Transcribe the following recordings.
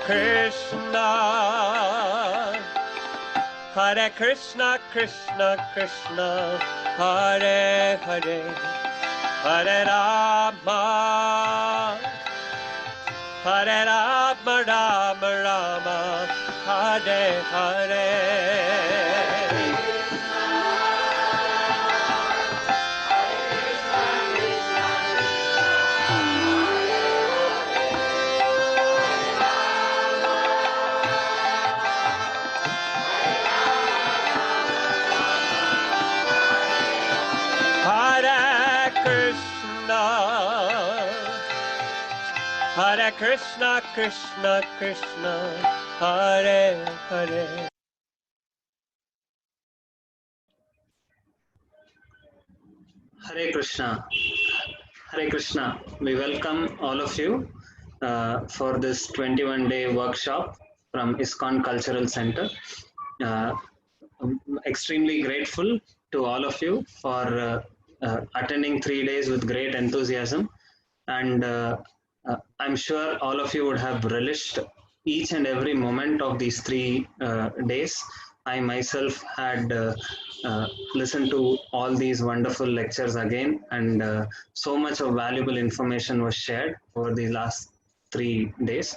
Krishna, Hare Krishna, Krishna Krishna, Hare Hare, Hare Rama, Hare Rama, Rama Rama, Hare Hare. Hare Krishna, Krishna Krishna, Hare Hare. Hare Krishna. Hare Krishna. We welcome all of you for this 21-day workshop from ISKCON Cultural Center. I'm extremely grateful to all of you for attending 3 days with great enthusiasm, and I'm sure all of you would have relished each and every moment of these 3 days. I myself had listened to all these wonderful lectures again, and so much of valuable information was shared over the last 3 days.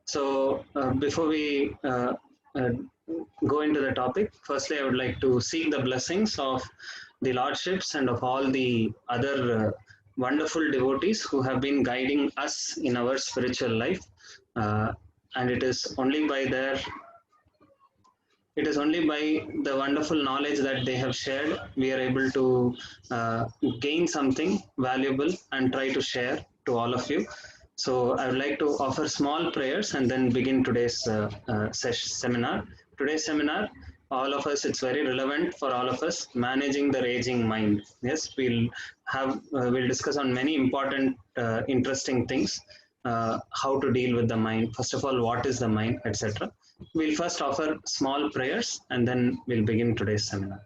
So before we go into the topic, firstly I would like to seek the blessings of the Lordships and of all the other wonderful devotees who have been guiding us in our spiritual life, and it is only by the wonderful knowledge that they have shared we are able to gain something valuable and try to share to all of you. So I would like to offer small prayers and then begin today's seminar. Today's seminar, all of us, it's very relevant for all of us, managing the raging mind. Yes, we'll discuss on many important interesting things, how to deal with the mind, first of all what is the mind, etc. We'll first offer small prayers and then we'll begin today's seminar.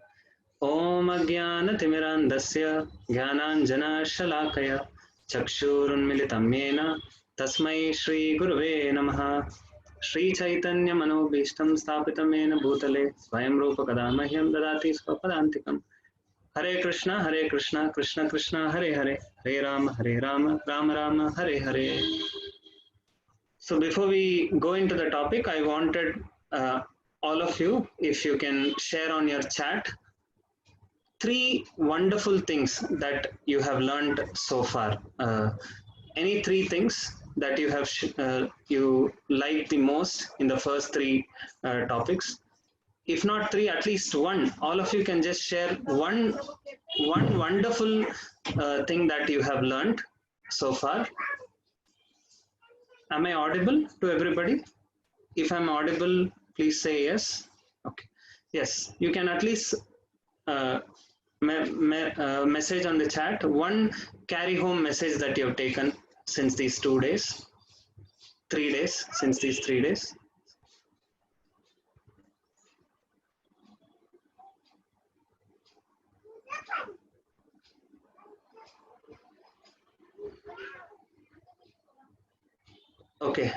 Om Ajnana Timirandasya Jnananjana Shalakaya Chakshurunmilitam Yena Tasmai Shri Gurave Namaha. Shri Chaitanya Manobhishtam Sthapitam Yena Bhutale Swayam Rupa Kadamahyam Dadati Swapadantikam. Hare Krishna, Krishna Krishna, Hare Hare, Hare Rama, Rama Rama, Hare Hare. So before we go into the topic, I wanted all of you, if you can share on your chat 3 wonderful things that you have learned so far. Any 3 things that you have you like the most in the first 3 topics. If not 3, at least 1. All of you can just share one wonderful thing that you have learned so far. Am I audible to everybody? If I'm audible, please say yes. Okay. Yes, you can at least message on the chat 1 carry home message that you have taken since these 2 days, 3 days, since these 3 days. Okay.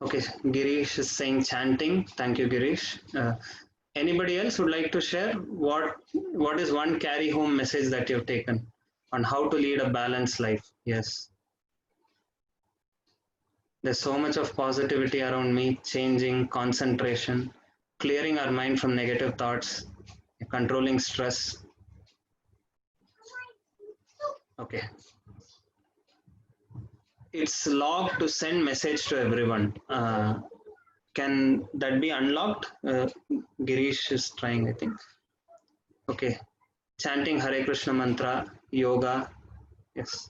Okay, Girish is saying chanting. Thank you, Girish. Anybody else would like to share what is 1 carry home message that you've taken on how to lead a balanced life? Yes. There's so much of positivity around me, changing, concentration, clearing our mind from negative thoughts, controlling stress. Okay. It's locked to send message to everyone. Can that be unlocked? Girish is trying, I think. Okay. Chanting Hare Krishna mantra, yoga. Yes.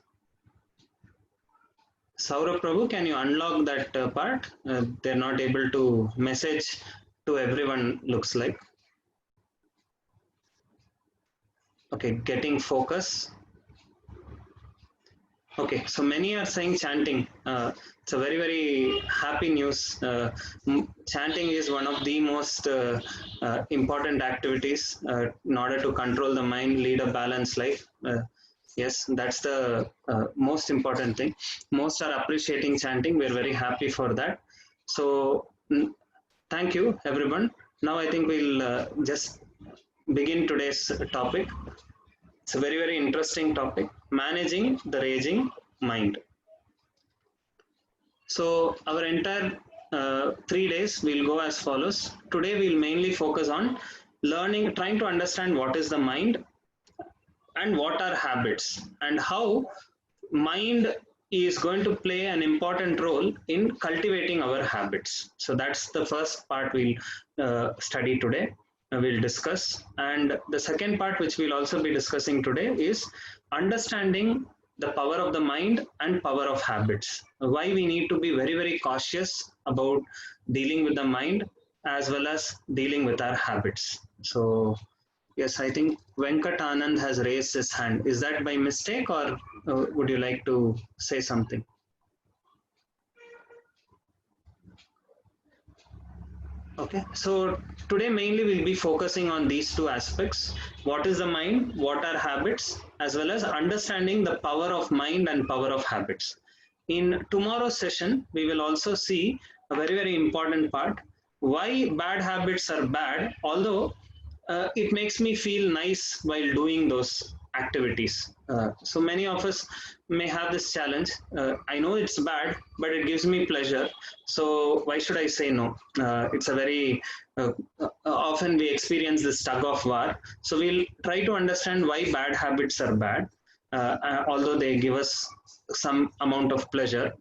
Saurabh Prabhu, can you unlock that part? They're not able to message to everyone, looks like. Okay, getting focus. Okay, so many are saying chanting. It's a very, very happy news. Chanting is one of the most important activities in order to control the mind, lead a balanced life. Yes, that's the most important thing. Most are appreciating chanting. We're very happy for that. So, thank you, everyone. Now, I think we'll just begin today's topic. It's a very, very interesting topic, managing the raging mind. So, our entire 3 days will go as follows. Today, we'll mainly focus on learning, trying to understand what is the mind and what are habits and how mind is going to play an important role in cultivating our habits. So that's the first part we'll study today, we'll discuss. And the second part, which we'll also be discussing today, is understanding the power of the mind and power of habits. Why we need to be very, very cautious about dealing with the mind as well as dealing with our habits. So yes, I think Venkat Anand has raised his hand. Is that by mistake, or would you like to say something? Okay, so today mainly we'll be focusing on these two aspects. What is the mind, what are habits, as well as understanding the power of mind and power of habits. In tomorrow's session, we will also see a very, very important part, why bad habits are bad, although it makes me feel nice while doing those activities. So many of us may have this challenge. I know it's bad, but it gives me pleasure. So why should I say no? It's a very often we experience this tug of war. So we'll try to understand why bad habits are bad, although they give us some amount of pleasure.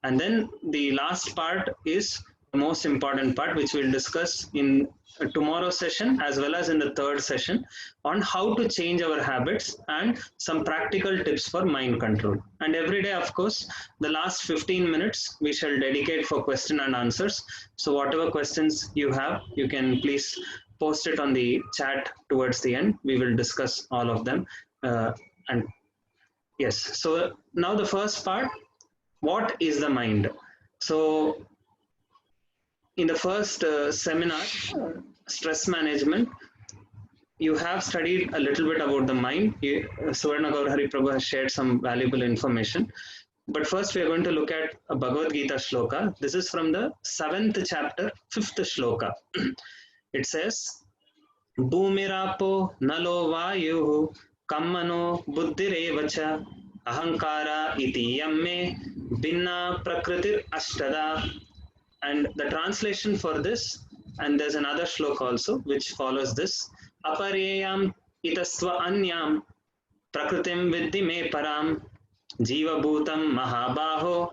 And then the last part is the most important part, which we'll discuss in tomorrow's session as well as in the third session, on how to change our habits and some practical tips for mind control. And every day, of course, the last 15 minutes we shall dedicate for question and answers. So whatever questions you have, you can please post it on the chat towards the end. We will discuss all of them. And yes, so now the first part, what is the mind? So in the first seminar, stress management, you have studied a little bit about the mind. Suvarna Gaurahari Prabhu has shared some valuable information. But first we are going to look at a Bhagavad Gita shloka. This is from the 7th chapter, 5th shloka. It says, Bhumirapo nalo vayu kammano buddhirevacha ahankara iti yamme binna prakritir ashtada. And the translation for this, and there's another shloka also which follows this, apareyam itasva anyam prakritim vidhi me param jiva bhutam mahabaho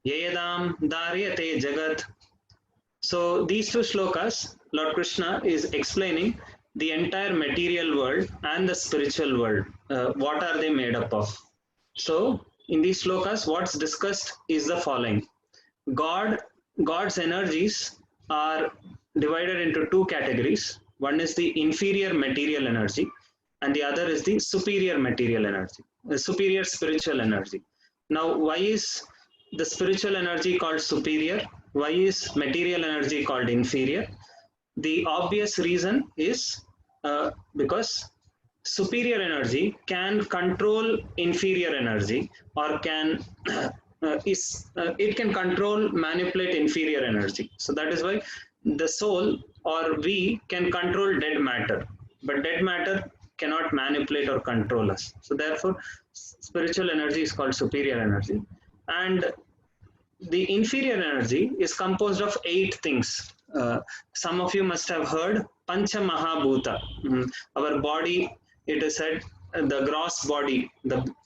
yedam daryate jagat. So these two shlokas, Lord Krishna is explaining the entire material world and the spiritual world. What are they made up of? So in these shlokas, what's discussed is the following. God's energies are divided into two categories. One is the inferior material energy, and the other is the superior material energy, the superior spiritual energy. Now, why is the spiritual energy called superior? Why is material energy called inferior? The obvious reason is because superior energy can control inferior energy, or can it can control, manipulate inferior energy. So that is why the soul or we can control dead matter, but dead matter cannot manipulate or control us. So therefore, spiritual energy is called superior energy, and the inferior energy is composed of 8 things. Some of you must have heard Pancha Mahabhuta. Our body, it is said, the gross body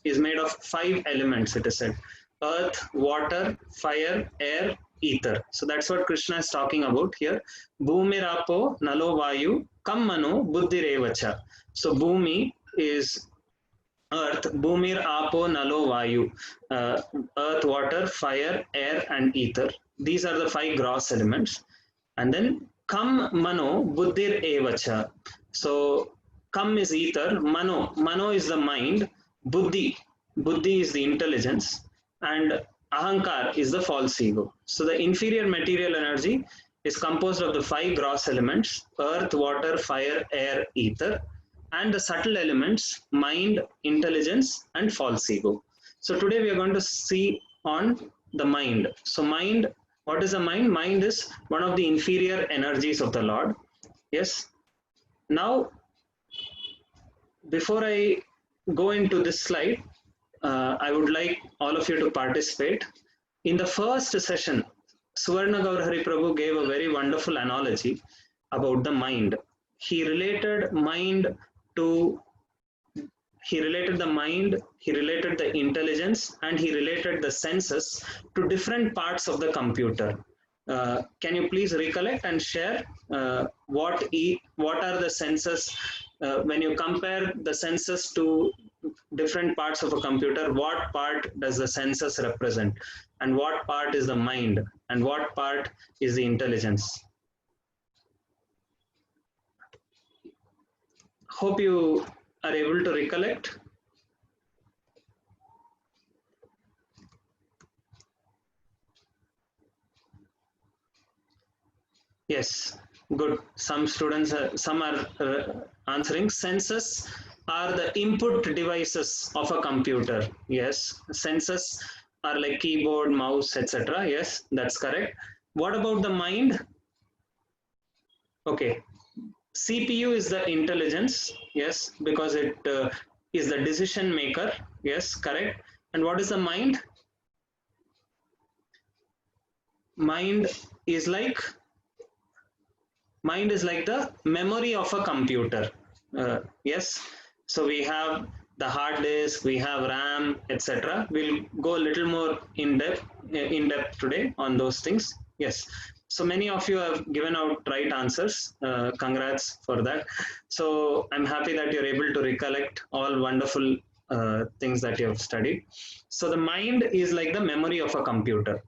is made of 5 elements, it is said. Earth, water, fire, air, ether. So that's what Krishna is talking about here. Bhumirapo nalo vayu kammano buddhirevacha. So Bhumi is earth, Bhumir apo nalo vayu, earth, water, fire, air and ether. These are the 5 gross elements. And then kam mano buddhir evacha. So kam is ether, mano is the mind, buddhi is the intelligence, and ahankar is the false ego. So the inferior material energy is composed of the 5 gross elements, earth, water, fire, air, ether, and the subtle elements, mind, intelligence, and false ego. So today we are going to see on the mind. So mind, what is the mind? Mind is one of the inferior energies of the Lord. Yes. Now, before I go into this slide, I would like all of you to participate. In the first session, Suvarna Gaurahari Prabhu gave a very wonderful analogy about the mind. He related mind to, he related the mind, he related the intelligence, and he related the senses to different parts of the computer. Can you please recollect and share what are the senses when you compare the senses to different parts of a computer? What part does the senses represent, and what part is the mind, and what part is the intelligence? Hope you are able to recollect. Yes, good. Some students, some are answering. Senses are the input devices of a computer. Yes, senses are like keyboard, mouse, etc. Yes, that's correct. What about the mind? Okay, CPU is the intelligence. Yes, because it is the decision maker. Yes, correct. And what is the mind? Mind is like the memory of a computer. Yes, so we have the hard disk, we have RAM, etc. We'll go a little more in depth today on those things. Yes, so many of you have given out right answers. Congrats for that. So I'm happy that you're able to recollect all wonderful things that you have studied. So the mind is like the memory of a computer.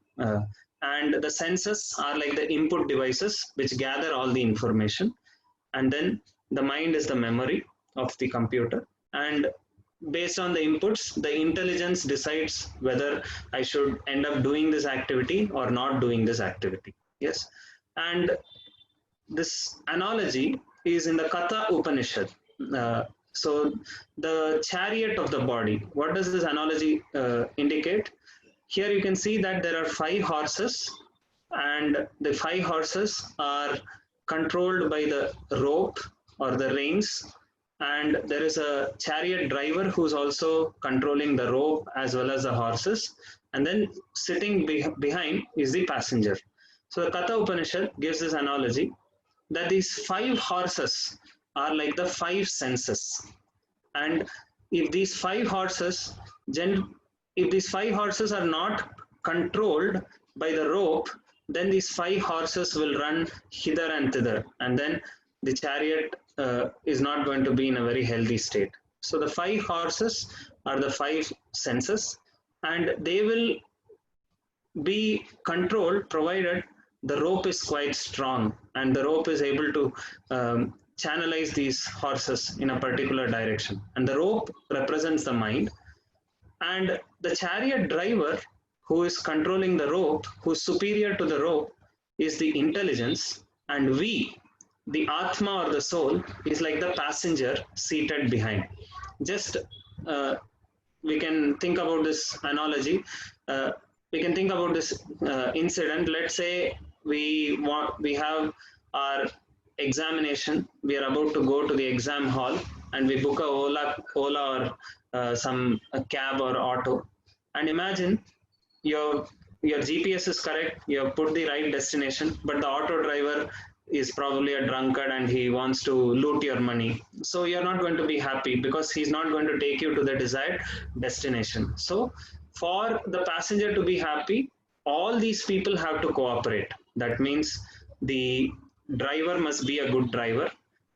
And the senses are like the input devices which gather all the information, and then the mind is the memory of the computer, and based on the inputs the intelligence decides whether I should end up doing this activity or not doing this activity. Yes, and this analogy is in the Katha Upanishad. So the chariot of the body, what does this analogy indicate? Here you can see that there are 5 horses, and the 5 horses are controlled by the rope or the reins, and there is a chariot driver who's also controlling the rope as well as the horses, and then sitting behind is the passenger. So the Katha Upanishad gives this analogy that these 5 horses are like the 5 senses, and if these 5 horses are not controlled by the rope, then these 5 horses will run hither and thither, and then the chariot is not going to be in a very healthy state. So the 5 horses are the 5 senses, and they will be controlled provided the rope is quite strong and the rope is able to channelize these horses in a particular direction. And the rope represents the mind, and the chariot driver who is controlling the rope, who is superior to the rope, is the intelligence, and we, the Atma or the soul, is like the passenger seated behind. Just we can think about this analogy. We can think about this incident. Let's say we have our examination. We are about to go to the exam hall, and we book a Ola or a cab or auto. And imagine your GPS is correct. You have put the right destination, but the auto driver is probably a drunkard and he wants to loot your money. So you're not going to be happy because he's not going to take you to the desired destination. So for the passenger to be happy, all these people have to cooperate. That means the driver must be a good driver.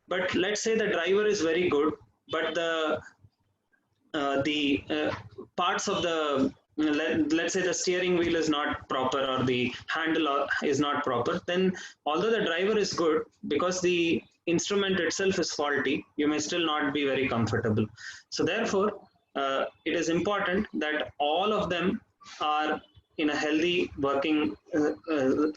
But let's say the driver is very good, but the parts of the, let's say the steering wheel is not proper or the handle is not proper, then although the driver is good, because the instrument itself is faulty, you may still not be very comfortable. So therefore, it is important that all of them are in a healthy working,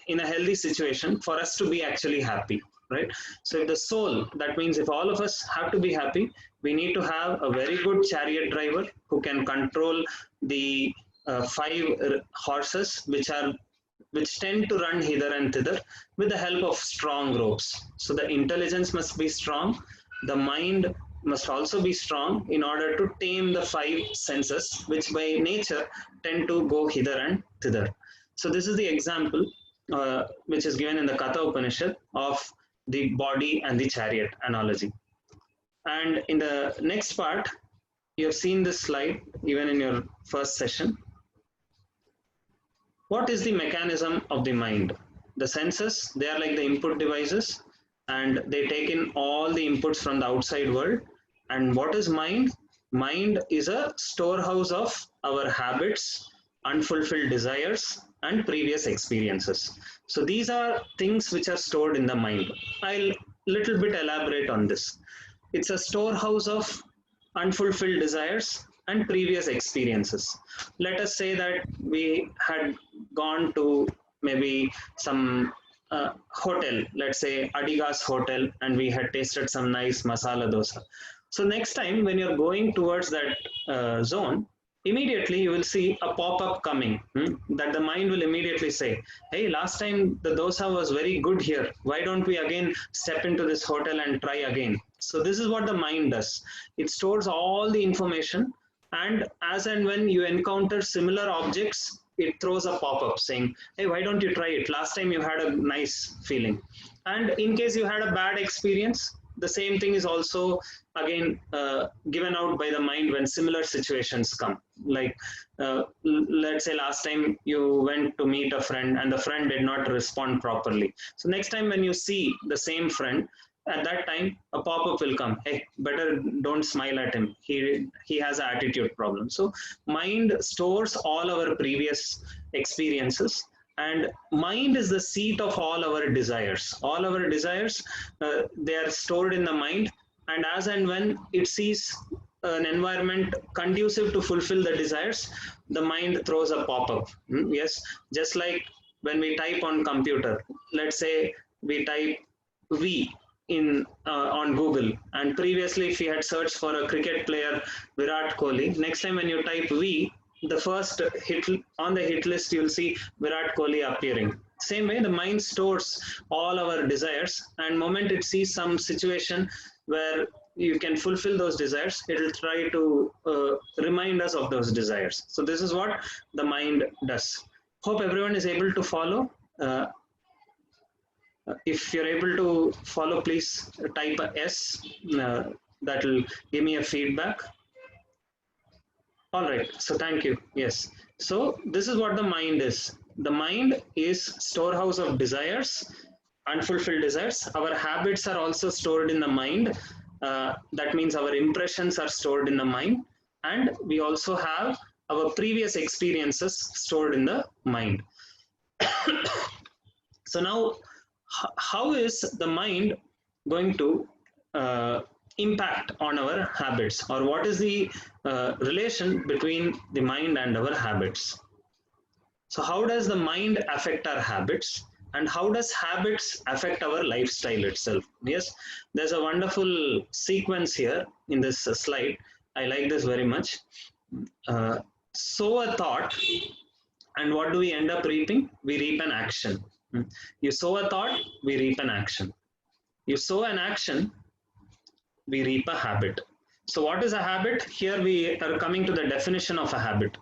in a healthy situation for us to be actually happy, right? So if the soul, that means if all of us have to be happy, we need to have a very good chariot driver who can control the five horses which tend to run hither and thither with the help of strong ropes. So the intelligence must be strong, the mind must also be strong in order to tame the five senses, which by nature tend to go hither and thither. So this is the example which is given in the Katha Upanishad of the body and the chariot analogy. And in the next part, you have seen this slide even in your first session. What is the mechanism of the mind? The senses, they are like the input devices, and they take in all the inputs from the outside world. And what is mind? Mind is a storehouse of our habits, unfulfilled desires, and previous experiences. So these are things which are stored in the mind. I'll little bit elaborate on this. It's a storehouse of unfulfilled desires and previous experiences. Let us say that we had gone to maybe some hotel, let's say Adigas hotel, and we had tasted some nice masala dosa. So next time when you're going towards that zone, immediately you will see a pop-up coming that the mind will immediately say, hey, last time the dosa was very good here. Why don't we again step into this hotel and try again? So this is what the mind does. It stores all the information, and as and when you encounter similar objects, it throws a pop-up saying, hey, why don't you try it? Last time you had a nice feeling. And in case you had a bad experience, the same thing is also again given out by the mind when similar situations come. Like let's say last time you went to meet a friend and the friend did not respond properly. So next time when you see the same friend, at that time a pop-up will come, hey, better don't smile at him, he has an attitude problem. So mind stores all our previous experiences, and mind is the seat of all our desires. All our desires, they are stored in the mind, and as and when it sees an environment conducive to fulfill the desires, the mind throws a pop-up. Yes, just like when we type on computer, let's say we type V in on Google, and previously if we had searched for a cricket player Virat Kohli, next time when you type V, the first hit on the hit list you'll see Virat Kohli appearing. Same way the mind stores all our desires, and moment it sees some situation where you can fulfill those desires, it will try to remind us of those desires. So this is what the mind does. Hope everyone is able to follow. If you're able to follow, please type a S. That will give me a feedback. All right, so thank you. Yes, so this is what the mind is. The mind is storehouse of desires, unfulfilled desires. Our habits are also stored in the mind. That means our impressions are stored in the mind, and we also have our previous experiences stored in the mind. So now, how is the mind going to impact on our habits, or what is the relation between the mind and our habits? So how does the mind affect our habits, and how does habits affect our lifestyle itself? Yes, there's a wonderful sequence here in this slide. I like this very much. Sow a thought, and what do we end up reaping? We reap an action. You sow a thought, we reap an action. You sow an action, we reap a habit. So what is a habit? Here we are coming to the definition of a habit.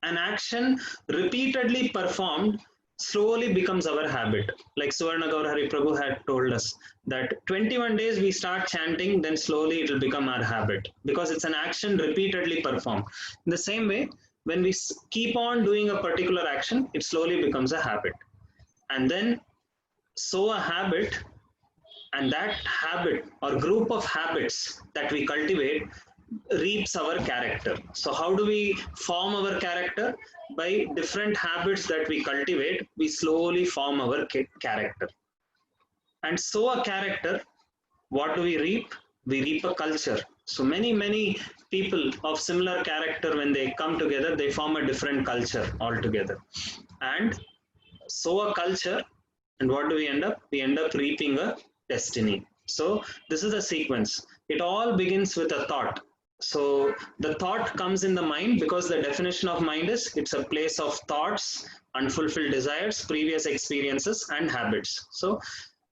An action repeatedly performed slowly becomes our habit. Like Suvarna Gaurahari Prabhu had told us that 21 days we start chanting, then slowly it will become our habit, because it's an action repeatedly performed. In the same way, when we keep on doing a particular action, it slowly becomes a habit. And then sow a habit, and that habit or group of habits that we cultivate reaps our character. So how do we form our character? By different habits that we cultivate, we slowly form our character. And sow a character, what do we reap? We reap a culture. So many people of similar character, when they come together, they form a different culture altogether. And sow a culture, And what do we end up? We end up reaping a destiny. So this is the sequence. It all begins with a thought. So the thought comes in the mind, because the definition of mind is it's a place of thoughts, unfulfilled desires, previous experiences, and habits. So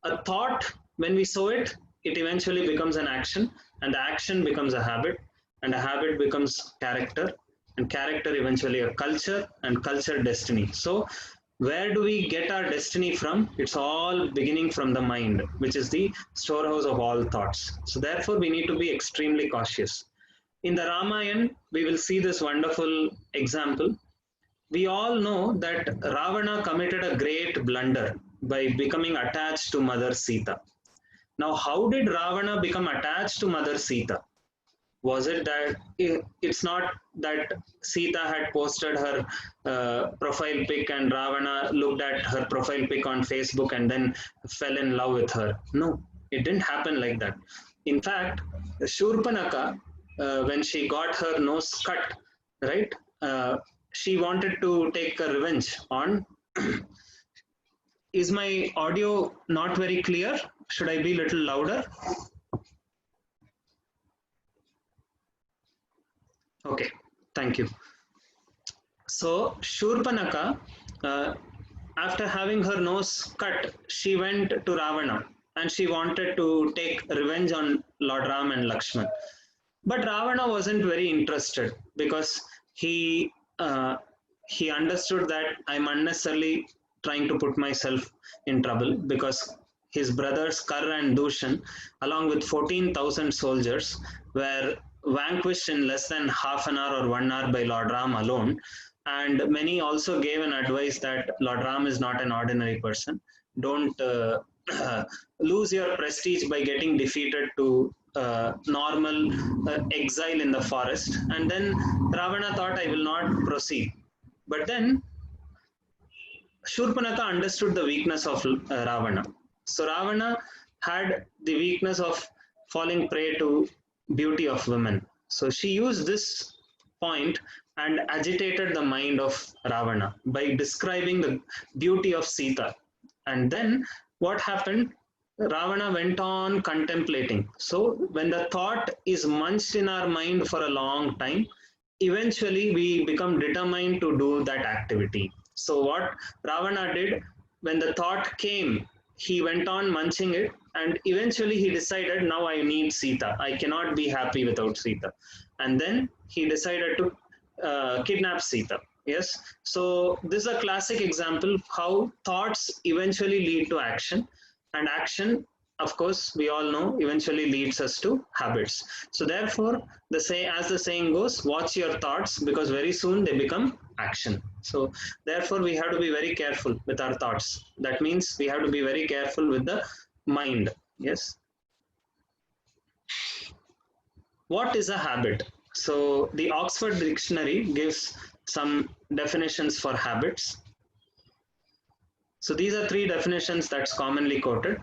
a thought, when we sow it, it eventually becomes an action, and the action becomes a habit, and a habit becomes character, and character eventually a culture, and culture destiny. So where do we get our destiny from? It's all beginning from the mind, which is the storehouse of all thoughts. So therefore we need to be extremely cautious. In the Ramayana, we will see this wonderful example. We all know that Ravana committed a great blunder by becoming attached to Mother Sita. Now, how did Ravana become attached to Mother Sita? Was it that it's not that Sita had posted her profile pic and Ravana looked at her profile pic on Facebook and then fell in love with her? No, it didn't happen like that. In fact, Shurpanaka, when she got her nose cut, right, she wanted to take a revenge on. Is my audio not very clear? Should I be a little louder? Okay, thank you. So Shurpanaka, after having her nose cut, she went to Ravana and she wanted to take revenge on Lord Ram and Lakshman. But Ravana wasn't very interested, because he understood that I'm unnecessarily trying to put myself in trouble, because his brothers Kar and Dushan, along with 14,000 soldiers, were vanquished in less than half an hour or 1 hour by Lord Ram alone. And many also gave an advice that Lord Ram is not an ordinary person. Don't lose your prestige by getting defeated to normal exile in the forest. And then Ravana thought, I will not proceed. But then Shurpanaka understood the weakness of Ravana. So Ravana had the weakness of falling prey to beauty of women. So she used this point and agitated the mind of Ravana by describing the beauty of Sita. And then what happened? Ravana went on contemplating. So when the thought is munched in our mind for a long time, eventually we become determined to do that activity. So what Ravana did, when the thought came, he went on munching it, and eventually he decided, now I need Sita. I cannot be happy without Sita. And then he decided to kidnap Sita. Yes. So this is a classic example of how thoughts eventually lead to action, and action, of course, we all know, eventually leads us to habits. So therefore, as the saying goes, watch your thoughts, because very soon they become action. So therefore, we have to be very careful with our thoughts. That means we have to be very careful with the mind. Yes. What is a habit? So the Oxford Dictionary gives some definitions for habits. So these are 3 definitions that's commonly quoted.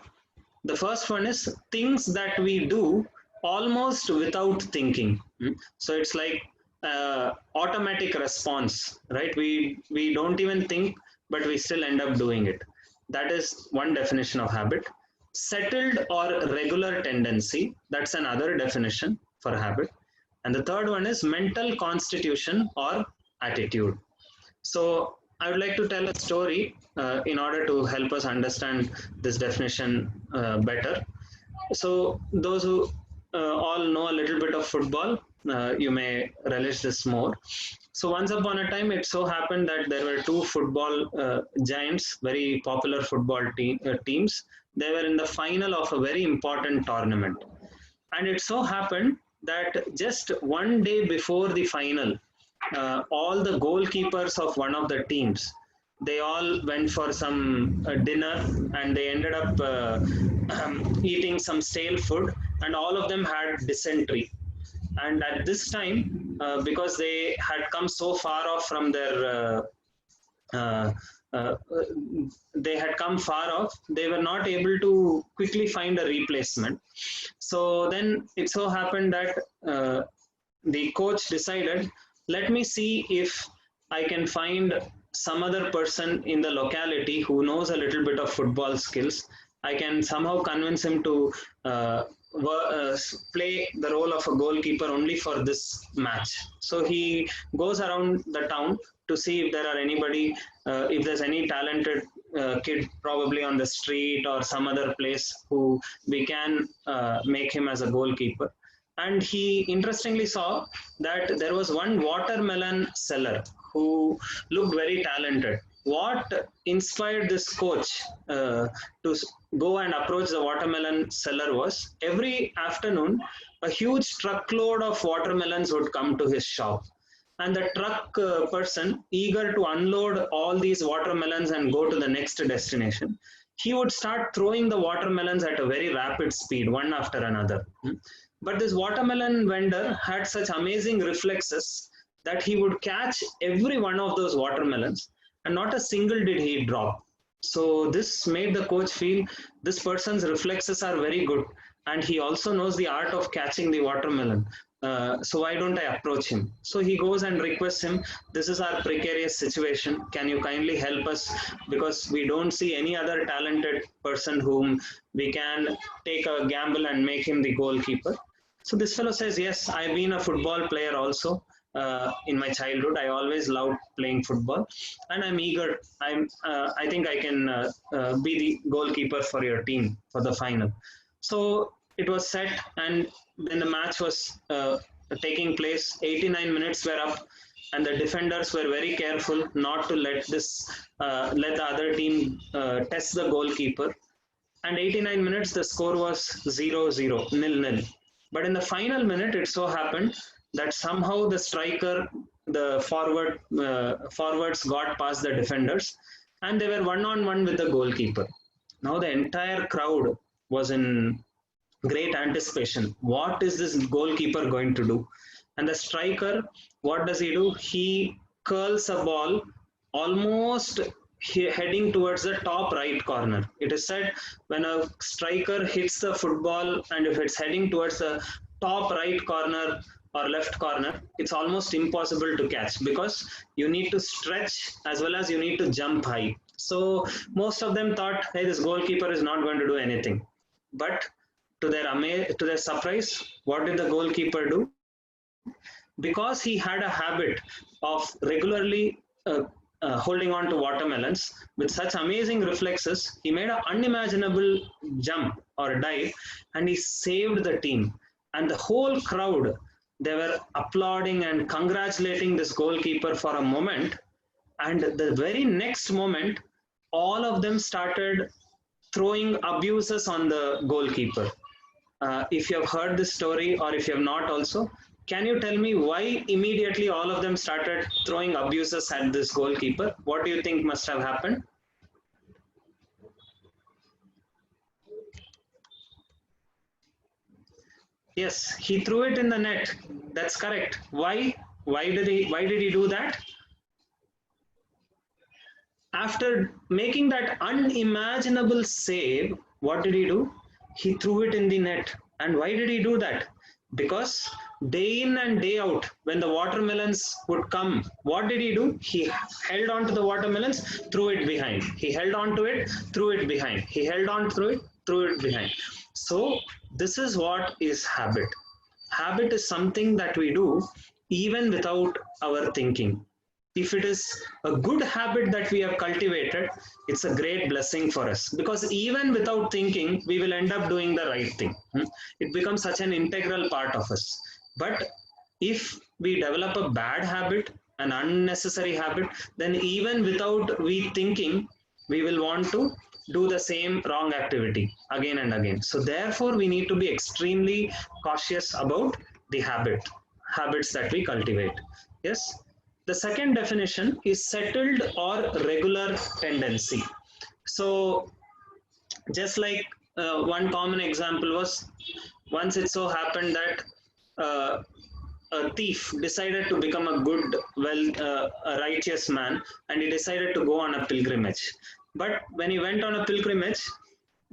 The first one is things that we do almost without thinking. So it's like automatic response, right? We don't even think, but we still end up doing it. That is one definition of habit. Settled or regular tendency, that's another definition for habit. And the third one is mental constitution or attitude. So I would like to tell a story in order to help us understand this definition better. So those who all know a little bit of football, you may relish this more. So once upon a time, it so happened that there were 2 football giants, very popular football teams. They were in the final of a very important tournament. And it so happened that just one day before the final, all the goalkeepers of one of the teams, they all went for some dinner, and they ended up eating some stale food, and all of them had dysentery. And at this time, because they had come so far off from their they were not able to quickly find a replacement. So then it so happened that the coach decided, let me see if I can find some other person in the locality who knows a little bit of football skills, I can somehow convince him to play the role of a goalkeeper only for this match. So he goes around the town to see if there are anybody, if there's any talented kid probably on the street or some other place who we can make him as a goalkeeper. And he interestingly saw that there was one watermelon seller who looked very talented. What inspired this coach to go and approach the watermelon seller was every afternoon a huge truckload of watermelons would come to his shop, and the truck person, eager to unload all these watermelons and go to the next destination, he would start throwing the watermelons at a very rapid speed, one after another. But this watermelon vendor had such amazing reflexes that he would catch every one of those watermelons and not a single did he drop. So this made the coach feel this person's reflexes are very good, and he also knows the art of catching the watermelon. So why don't I approach him? So he goes and requests him, this is our precarious situation. Can you kindly help us? Because we don't see any other talented person whom we can take a gamble and make him the goalkeeper. So this fellow says, yes, I've been a football player also. In my childhood, I always loved playing football, and I'm eager. I think I can be the goalkeeper for your team for the final. So it was set, and when the match was taking place, 89 minutes were up, and the defenders were very careful not to let let the other team test the goalkeeper. And 89 minutes, the score was 0-0, 0-0. But in the final minute, it so happened that somehow the striker, the forwards got past the defenders, and they were one-on-one with the goalkeeper. Now the entire crowd was in great anticipation. What is this goalkeeper going to do? And the striker, what does he do? He curls a ball almost heading towards the top right corner. It is said when a striker hits the football and if it's heading towards the top right corner or left corner, it's almost impossible to catch because you need to stretch as well as you need to jump high. So most of them thought, hey, this goalkeeper is not going to do anything. But to their surprise, what did the goalkeeper do? Because he had a habit of regularly holding on to watermelons with such amazing reflexes, he made an unimaginable jump or dive, and he saved the team. And the whole crowd, they were applauding and congratulating this goalkeeper for a moment, and the very next moment, all of them started throwing abuses on the goalkeeper. If you have heard this story or if you have not also, can you tell me why immediately all of them started throwing abuses at this goalkeeper? What do you think must have happened? Yes, he threw it in the net. That's correct. Why? Why did he do that? After making that unimaginable save, what did he do? He threw it in the net. And why did he do that? Because day in and day out, when the watermelons would come, what did he do? He held on to the watermelons, threw it behind. He held on to it, threw it behind. He held on to it, threw it behind. So this is what is habit. Habit is something that we do even without our thinking. If it is a good habit that we have cultivated, it's a great blessing for us, because even without thinking, we will end up doing the right thing. It becomes such an integral part of us. But if we develop a bad habit, an unnecessary habit, then even without we thinking, we will want to do the same wrong activity again and again. So therefore, we need to be extremely cautious about the habits that we cultivate. Yes. The second definition is settled or regular tendency. So just like one common example was, once it so happened that a thief decided to become a good, a righteous man, and he decided to go on a pilgrimage. But when he went on a pilgrimage,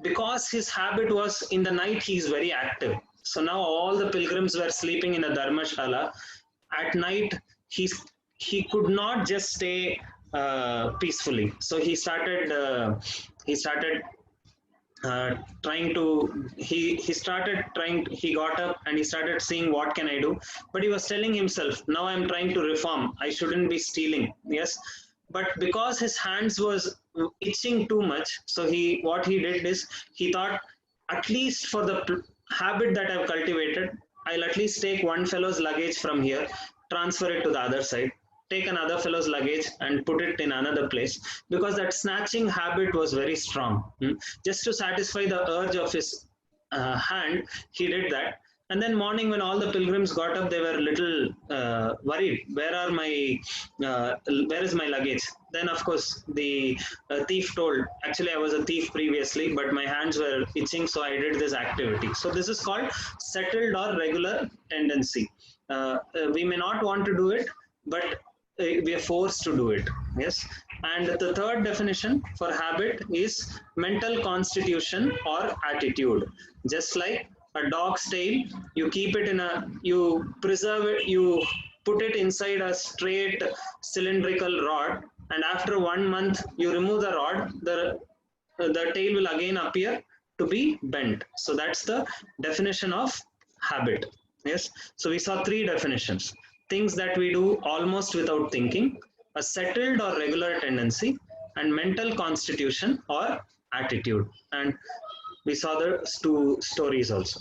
because his habit was in the night, he is very active. So now all the pilgrims were sleeping in a dharmashala. At night, he could not just stay peacefully. So he started trying to he got up and he started seeing what can I do, but he was telling himself, now I'm trying to reform, I shouldn't be stealing. Yes, but because his hands was itching too much, so what he did is he thought, at least for the habit that I've cultivated, I'll at least take one fellow's luggage from here, transfer it to the other side, take another fellow's luggage and put it in another place, because that snatching habit was very strong. Just to satisfy the urge of his hand, he did that. And then morning, when all the pilgrims got up, they were little worried. Where is my luggage? Then, of course, the thief told, actually, I was a thief previously, but my hands were itching, so I did this activity. So this is called settled or regular tendency. We may not want to do it, but we are forced to do it. Yes. And the third definition for habit is mental constitution or attitude. Just like a dog's tail, you keep it you preserve it, you put it inside a straight cylindrical rod, and after 1 month you remove the rod, the tail will again appear to be bent. So that's the definition of habit. Yes. So we saw 3 definitions: things that we do almost without thinking, a settled or regular tendency, and mental constitution or attitude. And we saw the 2 stories also.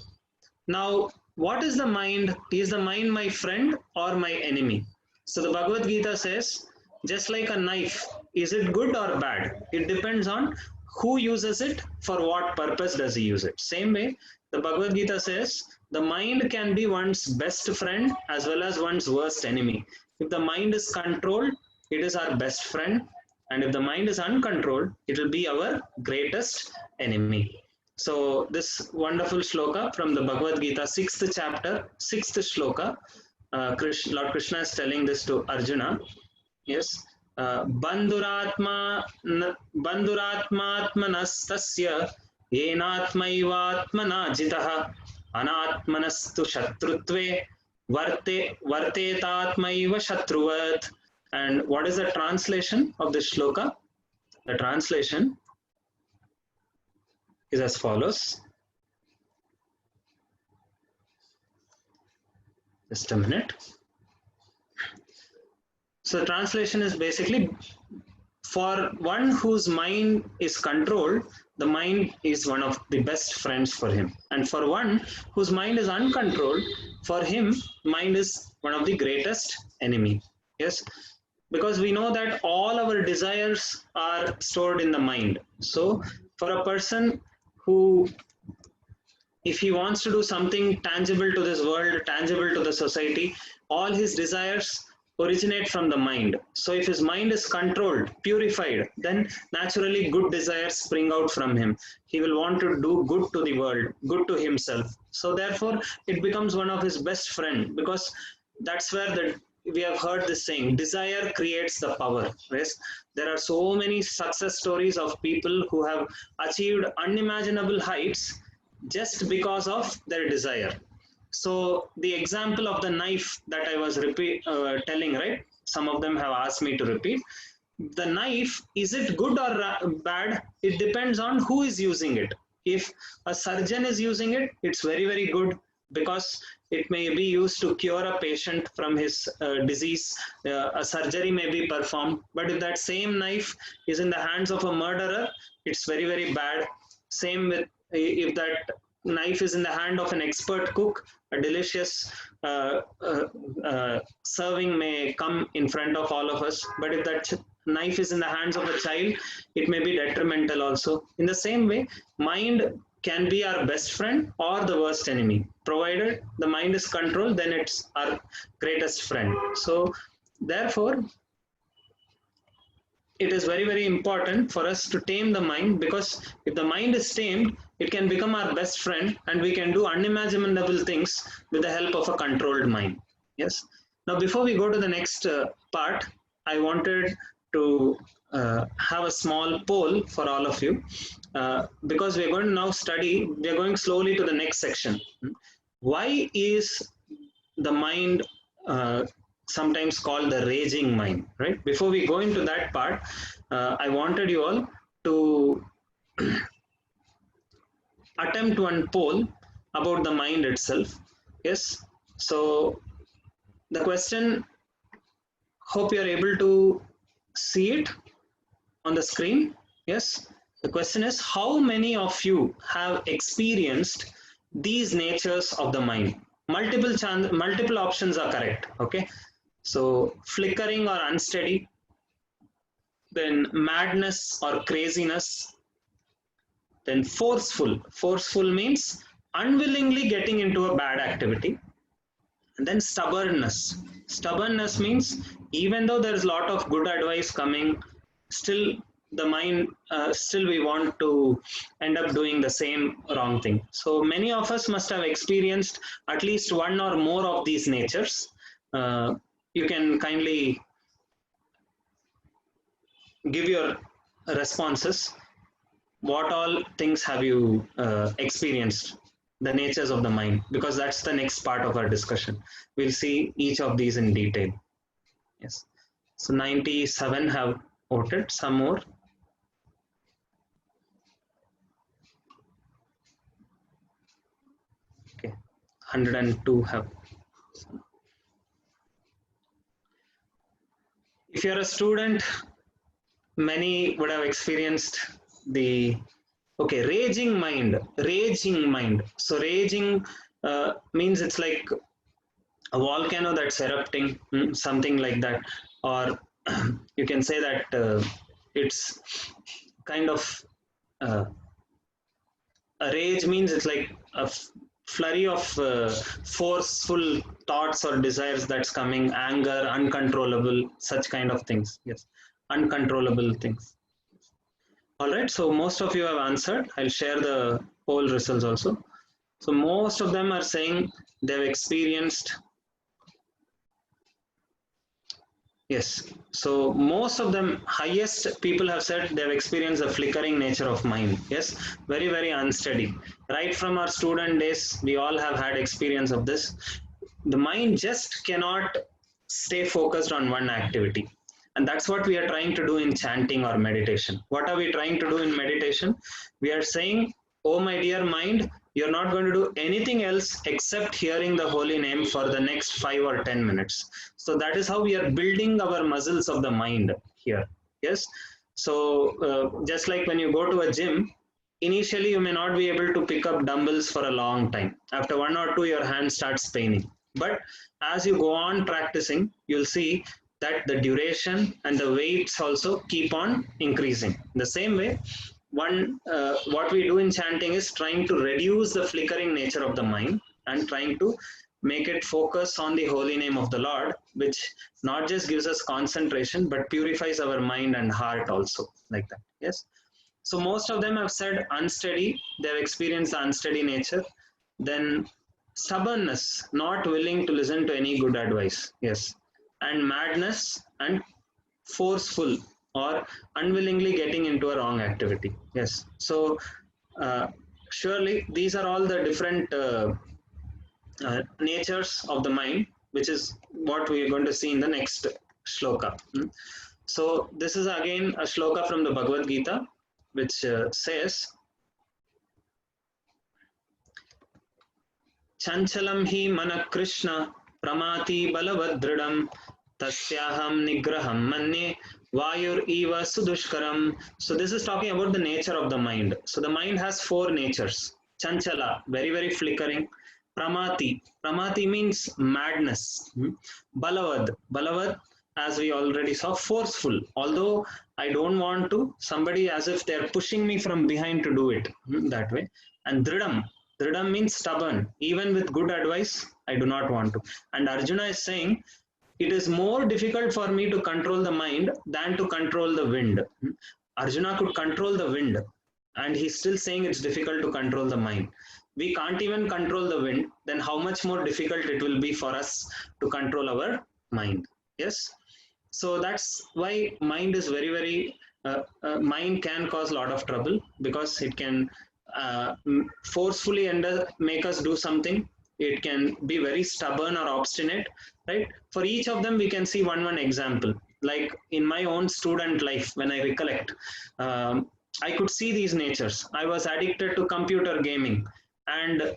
Now, what is the mind? Is the mind my friend or my enemy? So the Bhagavad Gita says, just like a knife, is it good or bad? It depends on who uses it, for what purpose does he use it. Same way, the Bhagavad Gita says, the mind can be one's best friend as well as one's worst enemy. If the mind is controlled, it is our best friend. And if the mind is uncontrolled, it will be our greatest enemy. So this wonderful shloka from the Bhagavad Gita, 6th chapter, 6th shloka, Lord Krishna is telling this to Arjuna. Yes. Bandhuratma Bandhuratmatmanastasya yenatmaivatmana jitaha anatmanastu shatrutve vartetatmaiva shatruvat. And what is the translation of this shloka? The translation is as follows. Just a minute. So the translation is basically, for one whose mind is controlled, the mind is one of the best friends for him. And for one whose mind is uncontrolled, for him, mind is one of the greatest enemy. Yes, because we know that all our desires are stored in the mind. So for a person who, if he wants to do something tangible to this world, tangible to the society, all his desires originate from the mind. So if his mind is controlled, purified, then naturally good desires spring out from him. He will want to do good to the world, good to himself. So therefore, it becomes one of his best friend, because that's where we have heard this saying, desire creates the power. Yes? There are so many success stories of people who have achieved unimaginable heights just because of their desire. So the example of the knife that I was telling, right? Some of them have asked me to repeat. The knife, is it good or bad? It depends on who is using it. If a surgeon is using it, it's very, very good, because it may be used to cure a patient from his disease. A surgery may be performed. But if that same knife is in the hands of a murderer, it's very, very bad. Same with if that knife is in the hand of an expert cook, a delicious serving may come in front of all of us. But if that knife is in the hands of a child, it may be detrimental also. In the same way, mind can be our best friend or the worst enemy. Provided the mind is controlled, then it's our greatest friend. So therefore, it is very, very important for us to tame the mind, because if the mind is tamed, it can become our best friend and we can do unimaginable things with the help of a controlled mind. Yes. Now, before we go to the next part, I wanted to have a small poll for all of you, because we're going to now study, we're going slowly to the next section. Why is the mind sometimes called the raging mind, right? Before we go into that part, I wanted you all to attempt one poll about the mind itself. Yes. So the question, hope you are able to see it on the screen. Yes. The question is, how many of you have experienced these natures of the mind? Multiple options are correct. Okay. So flickering or unsteady, then madness or craziness, then forceful. Forceful means unwillingly getting into a bad activity. And then stubbornness. Stubbornness means even though there is a lot of good advice coming, still the mind, still we want to end up doing the same wrong thing. So many of us must have experienced at least one or more of these natures. You can kindly give your responses. What all things have you experienced, the natures of the mind, because that's the next part of our discussion. We'll see each of these in detail. Yes. So 97 have voted, some more. Okay. 102 have. If you're a student, many would have experienced the raging mind. So raging means it's like a volcano that's erupting, something like that. Or you can say that it's kind of a rage means it's like a flurry of forceful thoughts or desires that's coming, anger, uncontrollable, such kind of things. Yes, uncontrollable things. All right, so most of you have answered. I'll share the poll results also. So most of them are saying they've experienced. Yes, so most of them, highest people have said they've experienced the flickering nature of mind. Yes, very, very unsteady. Right from our student days, we all have had experience of this. The mind just cannot stay focused on one activity. And that's what we are trying to do in chanting or meditation. What are we trying to do in meditation? We are saying, oh my dear mind, you're not going to do anything else except hearing the holy name for the next 5 or 10 minutes. So that is how we are building our muscles of the mind here. Yes. So just like when you go to a gym, initially you may not be able to pick up dumbbells for a long time. After 1 or 2, your hand starts paining. But as you go on practicing, you'll see that the duration and the weights also keep on increasing. The same way, what we do in chanting is trying to reduce the flickering nature of the mind and trying to make it focus on the holy name of the Lord, which not just gives us concentration, but purifies our mind and heart also, like that. Yes. So most of them have said unsteady, they've experienced the unsteady nature. Then stubbornness, not willing to listen to any good advice. Yes. And madness and forceful or unwillingly getting into a wrong activity. Yes. So surely these are all the different natures of the mind, which is what we are going to see in the next shloka. So this is again a shloka from the Bhagavad Gita, which says, Chanchalam hi mana Krishna pramati balavadridam tasyaham nigraham manye vayur eva sudushkaram. So this is talking about the nature of the mind. So the mind has 4 natures. Chanchala, very, very flickering. Pramati, pramati means madness. Balavad, as we already saw, forceful. Although I don't want to, somebody as if they're pushing me from behind to do it, that way. And dridam means stubborn. Even with good advice, I do not want to. And Arjuna is saying, it is more difficult for me to control the mind than to control the wind. Arjuna could control the wind, and he's still saying it's difficult to control the mind. We can't even control the wind, then how much more difficult it will be for us to control our mind. Yes. So that's why mind is very, very, mind can cause a lot of trouble, because it can forcefully make us do something it can be very stubborn or obstinate, right? For each of them, we can see one example. Like in my own student life, when I recollect, I could see these natures. I was addicted to computer gaming, and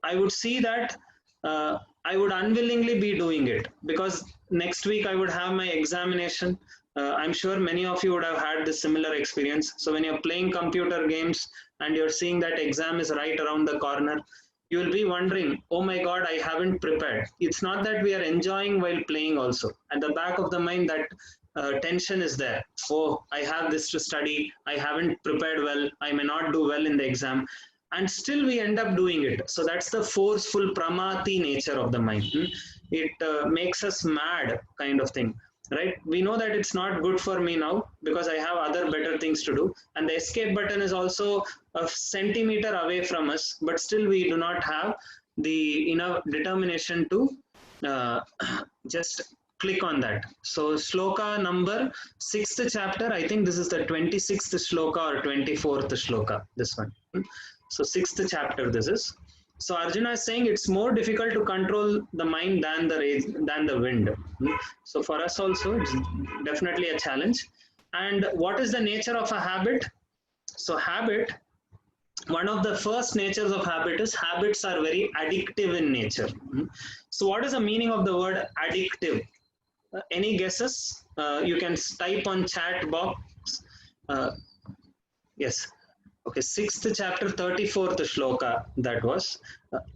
I would see that I would unwillingly be doing it because next week I would have my examination. I'm sure many of you would have had this similar experience. So when you're playing computer games and you're seeing that exam is right around the corner, you will be wondering, oh my God, I haven't prepared. It's not that we are enjoying while playing also. At the back of the mind, that tension is there. Oh, I have this to study. I haven't prepared well. I may not do well in the exam. And still we end up doing it. So that's the forceful pramati nature of the mind. It makes us mad kind of thing, right? We know that it's not good for me now because I have other better things to do. And the escape button is also a centimeter away from us, but still we do not have the enough determination to just click on that. So shloka number 6th chapter, I think this is the 26th shloka or 24th shloka, this one. So 6th chapter this is. So Arjuna is saying it's more difficult to control the mind than the wind. So for us also, it's definitely a challenge. And what is the nature of a habit? So habit, one of the first natures of habit is habits are very addictive in nature. So what is the meaning of the word addictive? Any guesses? You can type on chat box. Yes. Okay, 6th chapter, 34th shloka, that was.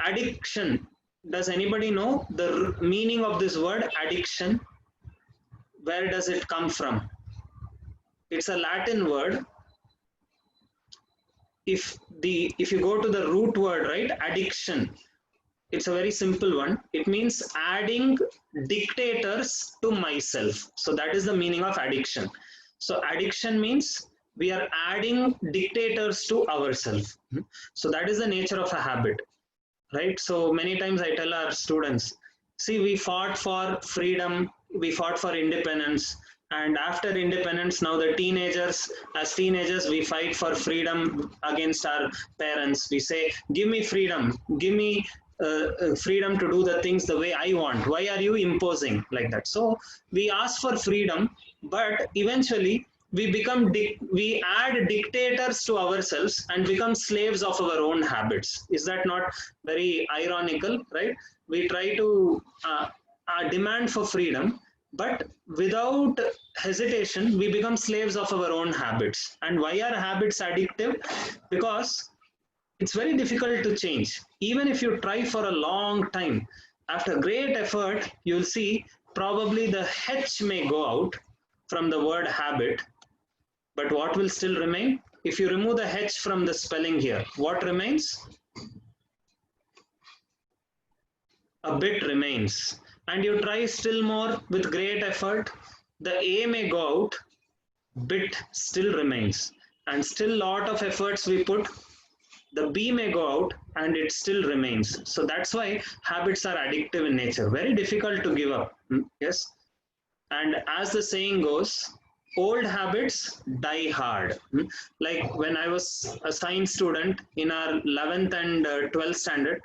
Addiction. Does anybody know the meaning of this word addiction? Where does it come from? It's a Latin word. If you go to the root word, right, addiction, it's a very simple one. It means adding dictators to myself. So that is the meaning of addiction. So addiction means we are adding dictators to ourselves. So that is the nature of a habit, right? So many times I tell our students, see, we fought for freedom, we fought for independence, and after independence, now the teenagers, as teenagers, we fight for freedom against our parents. We say, give me freedom, give me freedom to do the things the way I want. Why are you imposing like that? So we ask for freedom, but eventually we add dictators to ourselves and become slaves of our own habits. Is that not very ironical, right? We try to demand for freedom, but without hesitation, we become slaves of our own habits. And why are habits addictive? Because it's very difficult to change. Even if you try for a long time, after great effort, you'll see probably the H may go out from the word habit, but what will still remain? If you remove the H from the spelling here, what remains? A bit remains. And you try still more with great effort, the A may go out, bit still remains. And still lot of efforts we put, the B may go out and it still remains. So that's why habits are addictive in nature. Very difficult to give up. Yes. And as the saying goes, old habits die hard. Like when I was a science student in our 11th and 12th standard,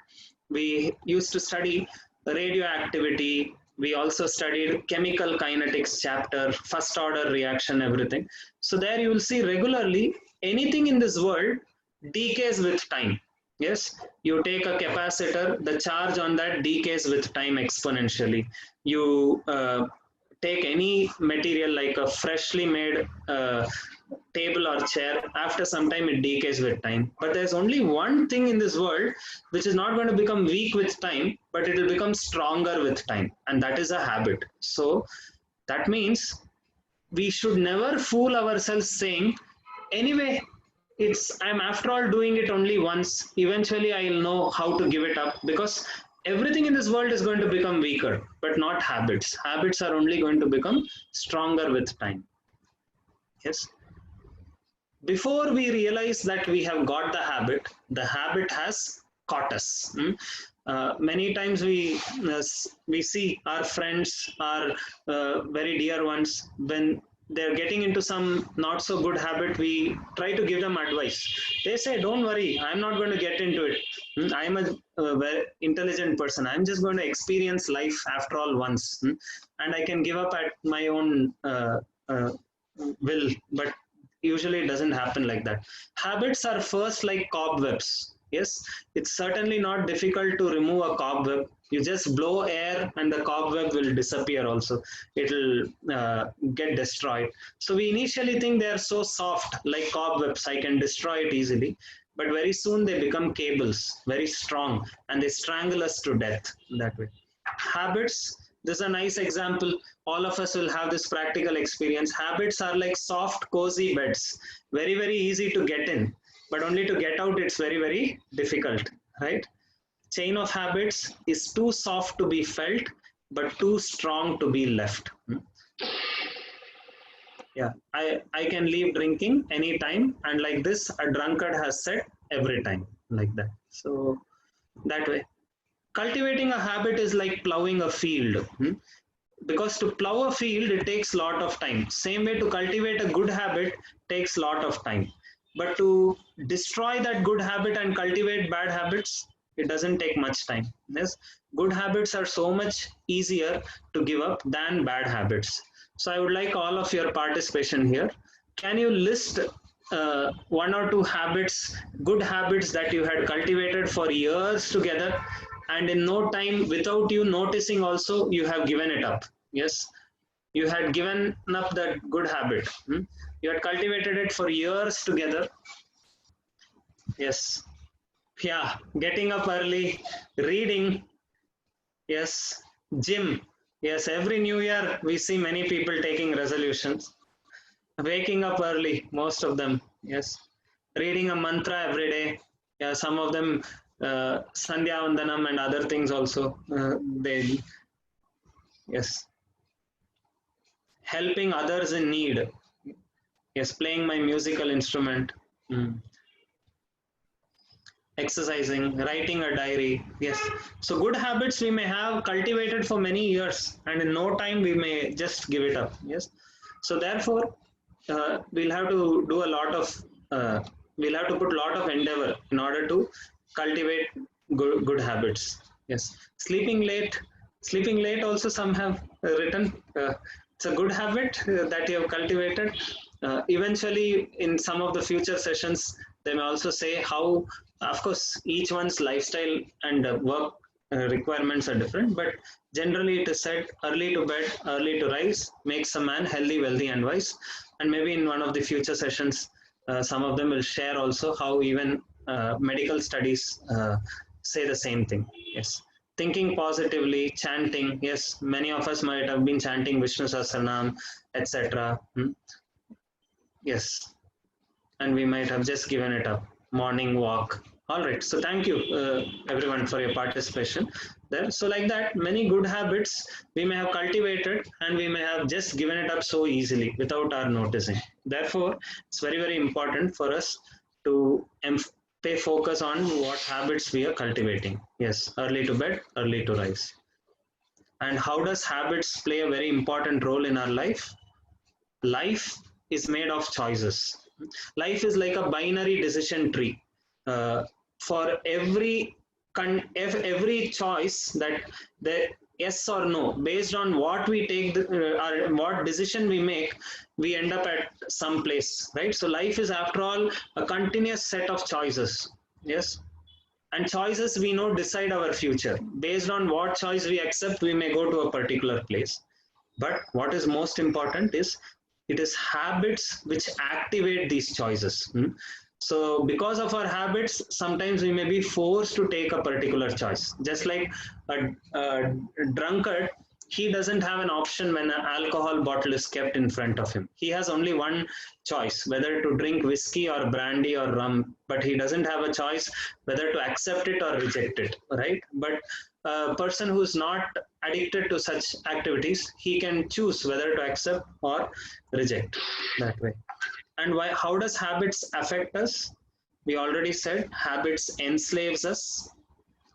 we used to study radioactivity. We also studied chemical kinetics chapter, first order reaction, everything. So there you will see regularly anything in this world decays with time. Yes, you take a capacitor, the charge on that decays with time exponentially. You take any material like a freshly made table or chair, after some time it decays with time. But there's only one thing in this world which is not going to become weak with time, but it will become stronger with time, and that is a habit. So that means we should never fool ourselves saying, anyway, I'm after all doing it only once, eventually I'll know how to give it up, because everything in this world is going to become weaker, but not habits. Habits are only going to become stronger with time. Yes. Before we realize that we have got the habit has caught us. Many times we see our friends, our very dear ones, when they're getting into some not so good habit, we try to give them advice. They say, don't worry, I'm not going to get into it. I'm a very intelligent person. I'm just going to experience life after all once. And I can give up at my own will. But usually it doesn't happen like that. Habits are first like cobwebs. Yes, it's certainly not difficult to remove a cobweb. You just blow air and the cobweb will disappear also. It'll get destroyed. So we initially think they are so soft, like cobwebs, I can destroy it easily. But very soon they become cables, very strong, and they strangle us to death that way. Habits, this is a nice example. All of us will have this practical experience. Habits are like soft, cozy beds, very, very easy to get in, but only to get out, it's very, very difficult, right? Chain of habits is too soft to be felt, but too strong to be left. Yeah, I can leave drinking anytime, and like this, a drunkard has said every time, like that. So that way. Cultivating a habit is like plowing a field. Because to plow a field, it takes a lot of time. Same way, to cultivate a good habit takes a lot of time. But to destroy that good habit and cultivate bad habits, it doesn't take much time. Yes, good habits are so much easier to give up than bad habits. So I would like all of your participation here. Can you list one or two habits, good habits that you had cultivated for years together, and in no time, without you noticing also, you have given it up? Yes, you had given up that good habit. You had cultivated it for years together. Yes, yeah, getting up early, reading. Yes, gym. Yes, every new year we see many people taking resolutions. Waking up early, most of them. Yes, reading a mantra every day. Yeah, some of them Sandhya Vandanam and other things also. They, yes, helping others in need. Yes, playing my musical instrument. Exercising, writing a diary. Yes, so good habits we may have cultivated for many years, and in no time we may just give it up. Yes, so therefore we'll have to do a lot of we'll have to put a lot of endeavor in order to cultivate good habits. Yes, sleeping late also some have written. It's a good habit that you have cultivated. Eventually, in some of the future sessions, they may also say how, of course, each one's lifestyle and work requirements are different, but generally it is said early to bed, early to rise makes a man healthy, wealthy, and wise. And maybe in one of the future sessions, some of them will share also how even medical studies say the same thing. Yes, thinking positively, chanting. Yes, many of us might have been chanting Vishnu Sahasranam, etc. Yes, and we might have just given it up. Morning walk. All right. So thank you everyone for your participation there. So like that, many good habits we may have cultivated and we may have just given it up so easily without our noticing. Therefore, it's very, very important for us to pay focus on what habits we are cultivating. Yes, early to bed, early to rise. And how does habits play a very important role in our life? Life is made of choices. Life is like a binary decision tree. For every choice that the yes or no, based on what we take, or what decision we make, we end up at some place, right? So life is, after all, a continuous set of choices. Yes, and choices we know decide our future. Based on what choice we accept, we may go to a particular place. But what is most important is it is habits which activate these choices. So because of our habits, sometimes we may be forced to take a particular choice. Just like a drunkard, he doesn't have an option when an alcohol bottle is kept in front of him. He has only one choice, whether to drink whiskey or brandy or rum, but he doesn't have a choice whether to accept it or reject it, right? But a person who's not addicted to such activities, he can choose whether to accept or reject that way. And why? How does habits affect us? We already said habits enslaves us.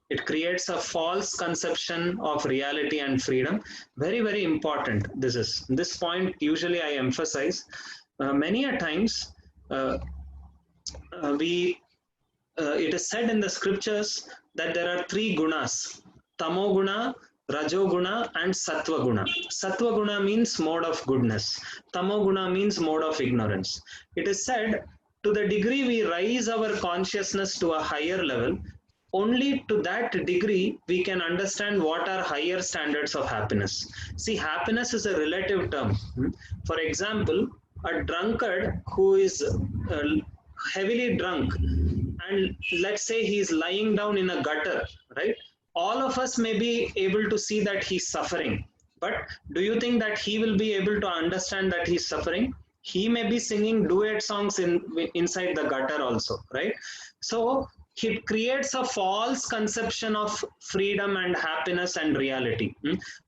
It creates a false conception of reality and freedom. Very, very important. This point usually I emphasize. Many a times uh, we it is said in the scriptures that there are three gunas: tamoguna, rajoguna, and sattva-guna. Sattva-guna means mode of goodness. Tamoguna means mode of ignorance. It is said, to the degree we rise our consciousness to a higher level, only to that degree we can understand what are higher standards of happiness. See, happiness is a relative term. For example, a drunkard who is heavily drunk, and let's say he's lying down in a gutter, right? All of us may be able to see that he's suffering, but do you think that he will be able to understand that he's suffering? He may be singing duet songs inside the gutter also, right? So it creates a false conception of freedom and happiness and reality.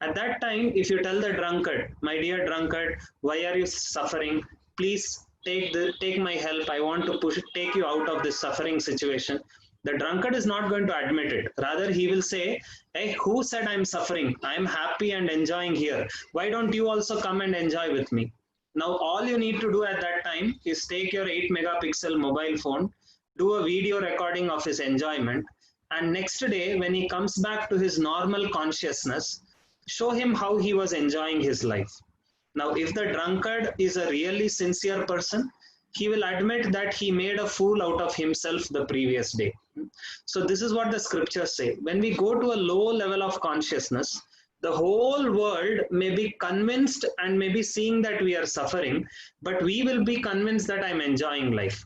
At that time, if you tell the drunkard, my dear drunkard, why are you suffering? Please take my help. I want to take you out of this suffering situation. The drunkard is not going to admit it. Rather, he will say, hey, who said I'm suffering? I'm happy and enjoying here. Why don't you also come and enjoy with me? Now, all you need to do at that time is take your 8 megapixel mobile phone, do a video recording of his enjoyment, and next day, when he comes back to his normal consciousness, show him how he was enjoying his life. Now, if the drunkard is a really sincere person, he will admit that he made a fool out of himself the previous day. So this is what the scriptures say. When we go to a low level of consciousness, the whole world may be convinced and may be seeing that we are suffering, but we will be convinced that I'm enjoying life.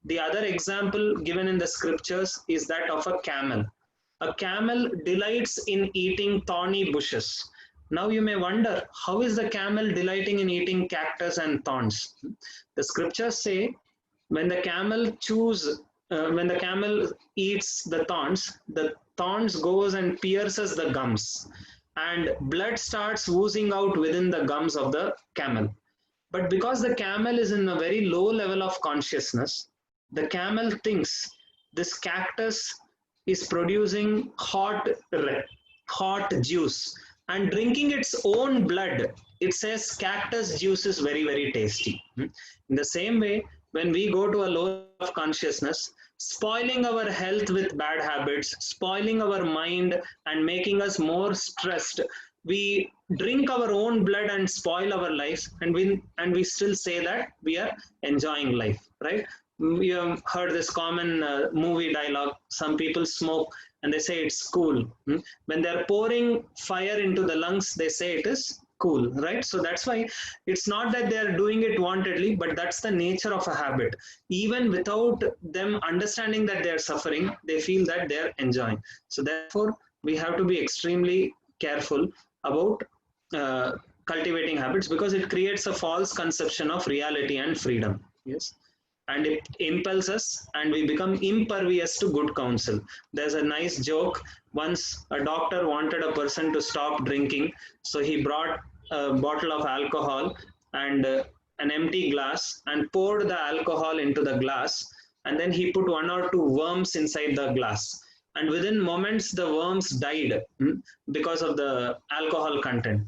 The other example given in the scriptures is that of a camel. A camel delights in eating thorny bushes. Now you may wonder, how is the camel delighting in eating cactus and thorns? The scriptures say, when the camel eats the thorns goes and pierces the gums, and blood starts oozing out within the gums of the camel. But because the camel is in a very low level of consciousness, the camel thinks this cactus is producing hot juice, and drinking its own blood, it says cactus juice is very, very tasty. In the same way, when we go to a low level of consciousness, spoiling our health with bad habits, spoiling our mind and making us more stressed, we drink our own blood and spoil our lives, and we still say that we are enjoying life, right? We have heard this common movie dialogue. Some people smoke and they say it's cool. When they're pouring fire into the lungs, they say it is cool, right? So that's why it's not that they're doing it wantedly, but that's the nature of a habit. Even without them understanding that they're suffering, they feel that they're enjoying. So therefore, we have to be extremely careful about cultivating habits, because it creates a false conception of reality and freedom. Yes. And it impels us, and we become impervious to good counsel. There's a nice joke. Once a doctor wanted a person to stop drinking, so he brought a bottle of alcohol and an empty glass and poured the alcohol into the glass, and then he put 1 or 2 worms inside the glass, and within moments the worms died because of the alcohol content.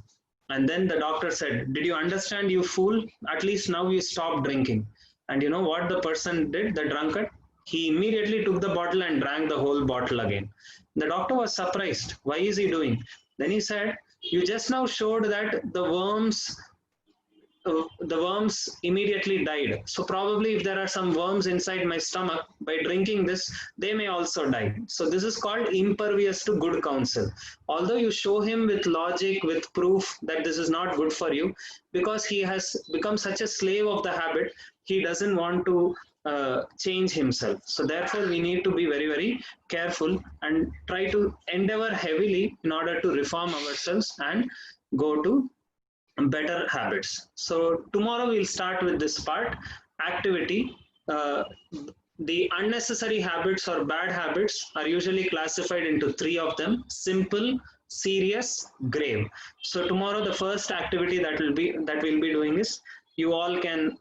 And then the doctor said, did you understand, you fool? At least now you stop drinking. And you know what the person did, the drunkard? He immediately took the bottle and drank the whole bottle again. The doctor was surprised. Why is he doing? Then he said, you just now showed that the worms immediately died. So probably if there are some worms inside my stomach, by drinking this, they may also die. So this is called impervious to good counsel. Although you show him with logic, with proof that this is not good for you, because he has become such a slave of the habit, he doesn't want to change himself. So therefore, we need to be very, very careful and try to endeavor heavily in order to reform ourselves and go to better habits. So tomorrow we'll start with this part, activity. The unnecessary habits or bad habits are usually classified into 3 of them: simple, serious, grave. So tomorrow the first activity that we'll be doing is, you all can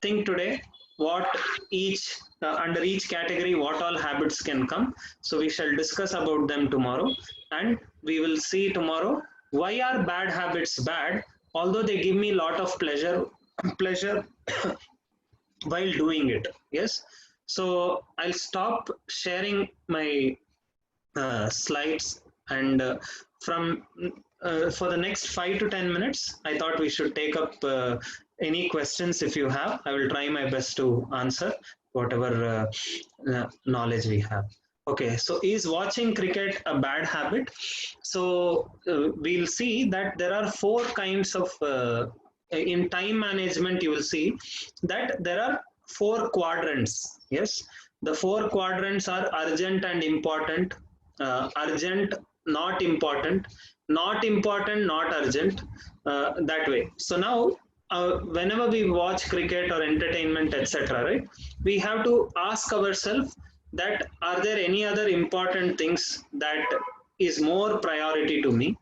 think today what each under each category what all habits can come. So we shall discuss about them tomorrow, and we will see tomorrow why are bad habits bad, although they give me a lot of pleasure while doing it. Yes. So I'll stop sharing my slides, and from for the next 5 to 10 minutes, I thought we should take up any questions if you have. I will try my best to answer whatever knowledge we have. Okay, so is watching cricket a bad habit? So we'll see that there are four kinds of in time management. You will see that there are four quadrants. Yes, the four quadrants are urgent and important, urgent, not important, not important, not urgent, that way. So now, whenever we watch cricket or entertainment, etc., right, we have to ask ourselves that are there any other important things that is more priority to me,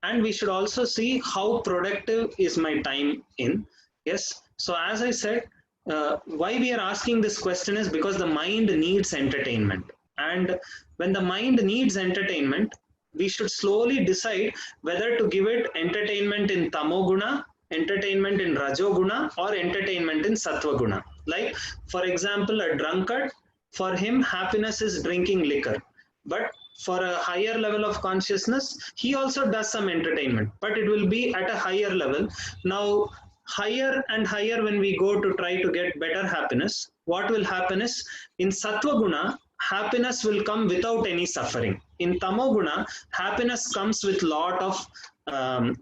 and we should also see how productive is my time in. Yes. So as I said, why we are asking this question is because the mind needs entertainment, and when the mind needs entertainment, we should slowly decide whether to give it entertainment in tamoguna, entertainment in rajoguna, or entertainment in sattva-guna. Like, for example, a drunkard, for him happiness is drinking liquor, but for a higher level of consciousness he also does some entertainment, but it will be at a higher level. Now, higher and higher, when we go to try to get better happiness, what will happen is, in sattva guna happiness will come without any suffering. In tamoguna, happiness comes with lot of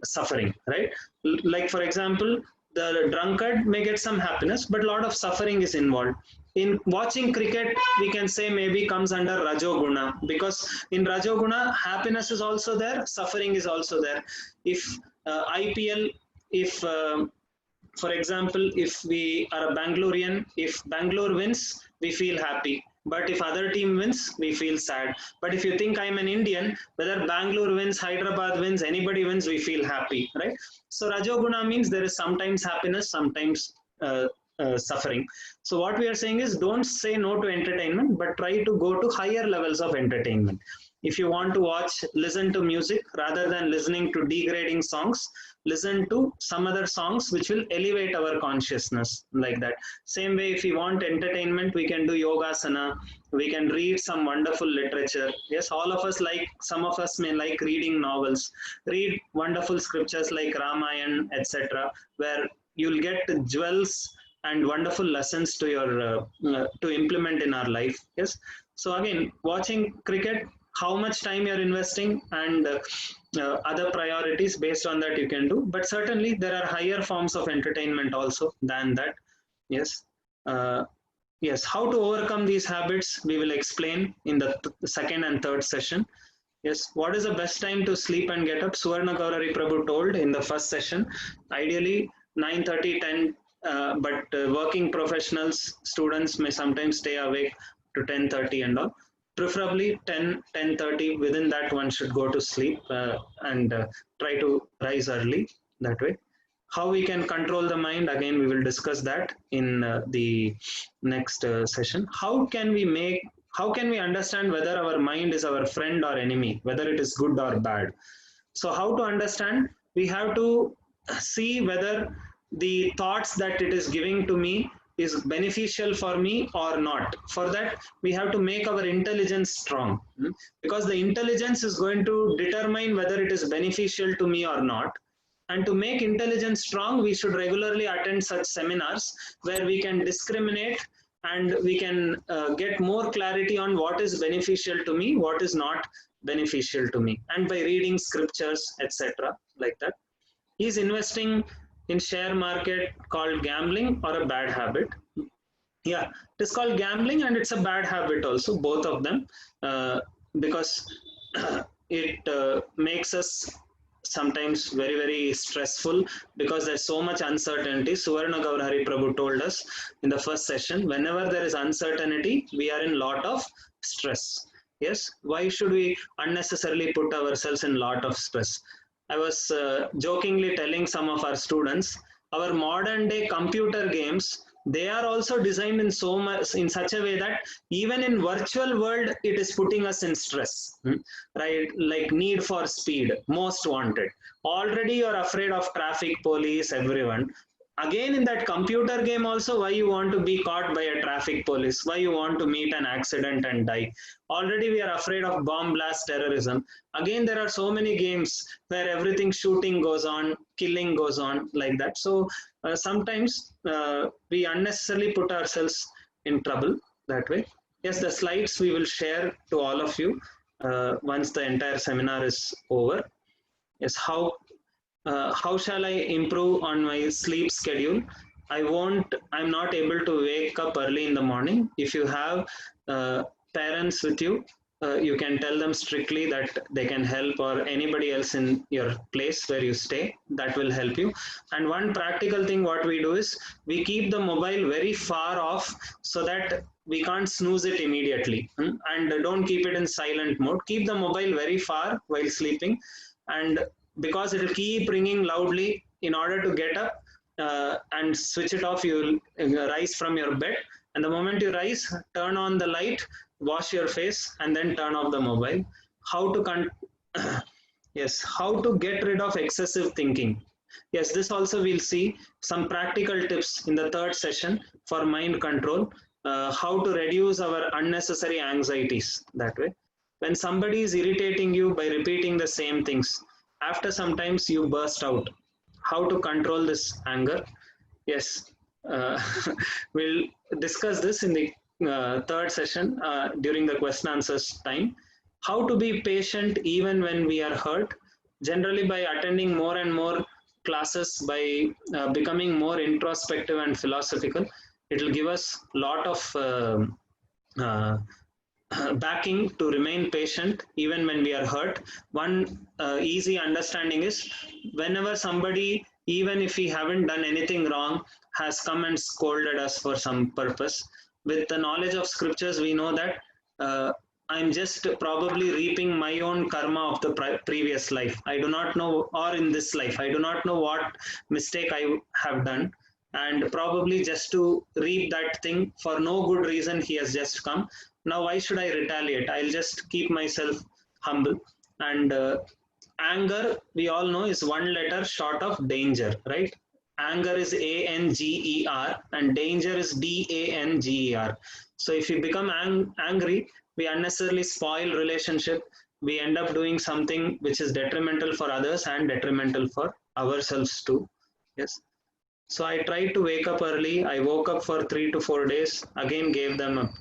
suffering, right? Like, for example, the drunkard may get some happiness, but a lot of suffering is involved. In watching cricket, we can say maybe comes under rajoguna, because in rajoguna happiness is also there, suffering is also there. If IPL, if for example, if we are a Bangalorean, if Bangalore wins, we feel happy. But if other team wins, we feel sad. But if you think I'm an Indian, whether Bangalore wins, Hyderabad wins, anybody wins, we feel happy, right? So Rajoguna means there is sometimes happiness, sometimes suffering. So what we are saying is, don't say no to entertainment, but try to go to higher levels of entertainment. If you want to watch, listen to music rather than listening to degrading songs, listen to some other songs which will elevate our consciousness, like that. Same way, if we want entertainment, we can do yogasana, we can read some wonderful literature. Yes, all of us like, some of us may like reading novels, read wonderful scriptures like Ramayana, etc., where you'll get jewels and wonderful lessons to your to implement in our life. Yes. So again, watching cricket, how much time you're investing, and other priorities, based on that you can do. But certainly there are higher forms of entertainment also than that. Yes. Yes, how to overcome these habits we will explain in the second and third session. Yes, what is the best time to sleep and get up? Suvarna Gaurahari Prabhu told in the first session, ideally 9:30, 10, but working professionals, students may sometimes stay awake to 10:30 and all. Preferably 10, 10:30, within that one should go to sleep, and try to rise early that way. How we can control the mind, again we will discuss that in the next session. How can we understand whether our mind is our friend or enemy, whether it is good or bad? So how to understand? We have to see whether the thoughts that it is giving to me is beneficial for me or not. For that, we have to make our intelligence strong, because the intelligence is going to determine whether it is beneficial to me or not. And to make intelligence strong, we should regularly attend such seminars where we can discriminate, and we can get more clarity on what is beneficial to me, what is not beneficial to me, and by reading scriptures, etc., like that. Is investing in share market called gambling or a bad habit? Yeah, it is called gambling, and it's a bad habit also, both of them, because it makes us sometimes very, very stressful, because there's so much uncertainty. Suvarna Gaurahari Prabhu told us in the first session, whenever there is uncertainty, we are in lot of stress. Yes, why should we unnecessarily put ourselves in lot of stress? I was jokingly telling some of our students, our modern day computer games they are also designed in so much in such a way that even in virtual world it is putting us in stress, right? Like need for speed, most wanted. Already you're afraid of traffic police, everyone. Again in that computer game also, why you want to be caught by a traffic police, why you want to meet an accident and die. Already we are afraid of bomb blast, terrorism. Again there are so many games where everything, shooting goes on, killing goes on, like that. So sometimes we unnecessarily put ourselves in trouble that way. Yes, the slides we will share to all of you once the entire seminar is over. Yes, how shall I improve on my sleep schedule? I'm not able to wake up early in the morning. If you have parents with you, you can tell them strictly that they can help, or anybody else in your place where you stay, that will help you. And one practical thing what we do is we keep the mobile very far off so that we can't snooze it immediately. And don't keep it in silent mode. Keep the mobile very far while sleeping, and because it will keep ringing loudly, in order to get up and switch it off, you will rise from your bed, and the moment you rise, turn on the light, wash your face, and then turn off the mobile. How to yes, how to get rid of excessive thinking. Yes, this also we'll see some practical tips in the third session for mind control, how to reduce our unnecessary anxieties that way. When somebody is irritating you by repeating the same things, after sometimes you burst out. How to control this anger? Yes, we'll discuss this in the third session during the question answers time. How to be patient even when we are hurt? Generally, by attending more and more classes, by becoming more introspective and philosophical, it will give us a lot of backing to remain patient even when we are hurt. One easy understanding is, whenever somebody, even if we haven't done anything wrong, has come and scolded us for some purpose, with the knowledge of scriptures we know that I'm just probably reaping my own karma of the previous life. I do not know, or in this life I do not know what mistake I have done, and probably just to reap that thing for no good reason he has just come. Now why should I retaliate? I'll just keep myself humble. And anger, we all know, is one letter short of danger, right? Anger is ANGER and danger is DANGER. So if we become angry, we unnecessarily spoil relationship. We end up doing something which is detrimental for others and detrimental for ourselves too. Yes. So I tried to wake up early. I woke up for 3 to 4 days, again gave them up.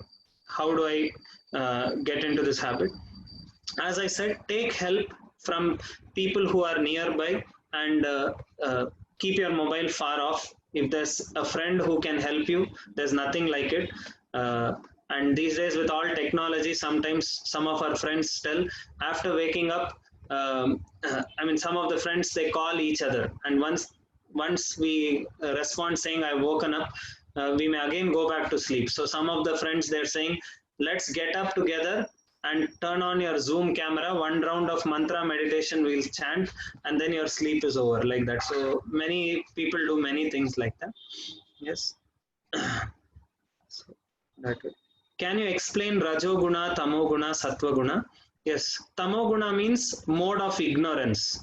How do I get into this habit? As I said, take help from people who are nearby, and keep your mobile far off. If there's a friend who can help you, there's nothing like it. And these days with all technology, sometimes some of our friends tell, after waking up, some of the friends, they call each other, and once we respond saying I've woken up, we may again go back to sleep. So some of the friends, they're saying, let's get up together and turn on your Zoom camera, one round of mantra meditation we'll chant, and then your sleep is over, like that. So many people do many things like that. Yes. So that way. Can you explain Rajoguna, Tamoguna, Sattva-guna? Yes, Tamoguna means mode of ignorance.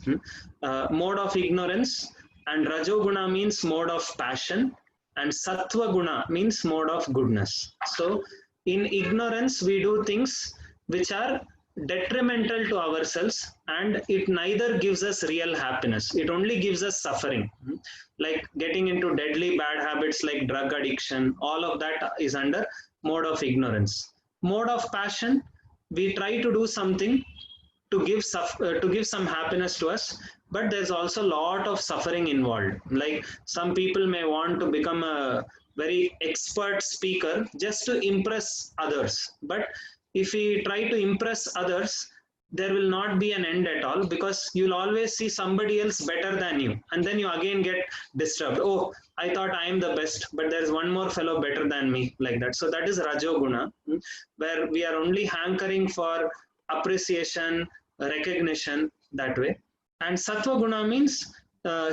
Mode of ignorance, and Rajoguna means mode of passion, and Sattva-guna means mode of goodness. So in ignorance, we do things which are detrimental to ourselves, and it neither gives us real happiness. It only gives us suffering. Like getting into deadly bad habits like drug addiction, all of that is under mode of ignorance. Mode of passion, we try to do something to give some happiness to us, but there's also a lot of suffering involved. Like some people may want to become a very expert speaker just to impress others, but if we try to impress others, there will not be an end at all, because you'll always see somebody else better than you, and then you again get disturbed. Oh, I thought I am the best, but there is one more fellow better than me, like that. So that is Rajoguna, where we are only hankering for appreciation, recognition, that way. And Sattva Guna means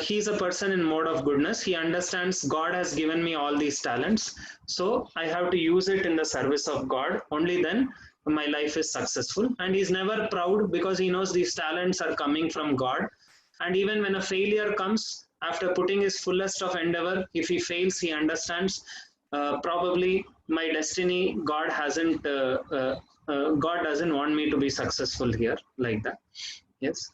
he's a person in mode of goodness. He understands God has given me all these talents, so I have to use it in the service of God. Only then my life is successful. And he's never proud because he knows these talents are coming from God. And even when a failure comes, after putting his fullest of endeavor, if he fails, he understands probably my destiny. God doesn't want me to be successful here, like that. Yes.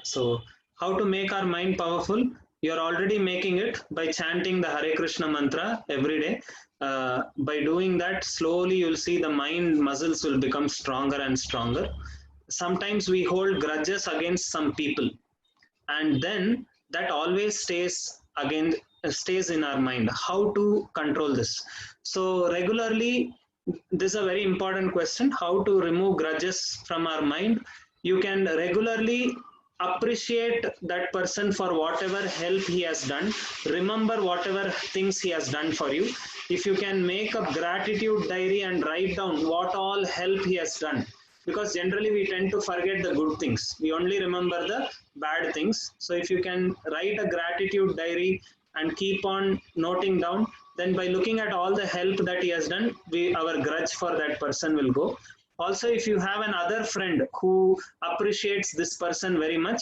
So, how to make our mind powerful? You're already making it by chanting the Hare Krishna mantra every day. By doing that, slowly you'll see the mind muscles will become stronger and stronger. Sometimes we hold grudges against some people, and then that always stays in our mind. How to control this? So regularly, this is a very important question. How to remove grudges from our mind? You can regularly appreciate that person for whatever help he has done. Remember whatever things he has done for you. If you can make a gratitude diary and write down what all help he has done, because generally we tend to forget the good things. We only remember the bad things. So if you can write a gratitude diary and keep on noting down, then by looking at all the help that he has done, our grudge for that person will go. Also, if you have another friend who appreciates this person very much,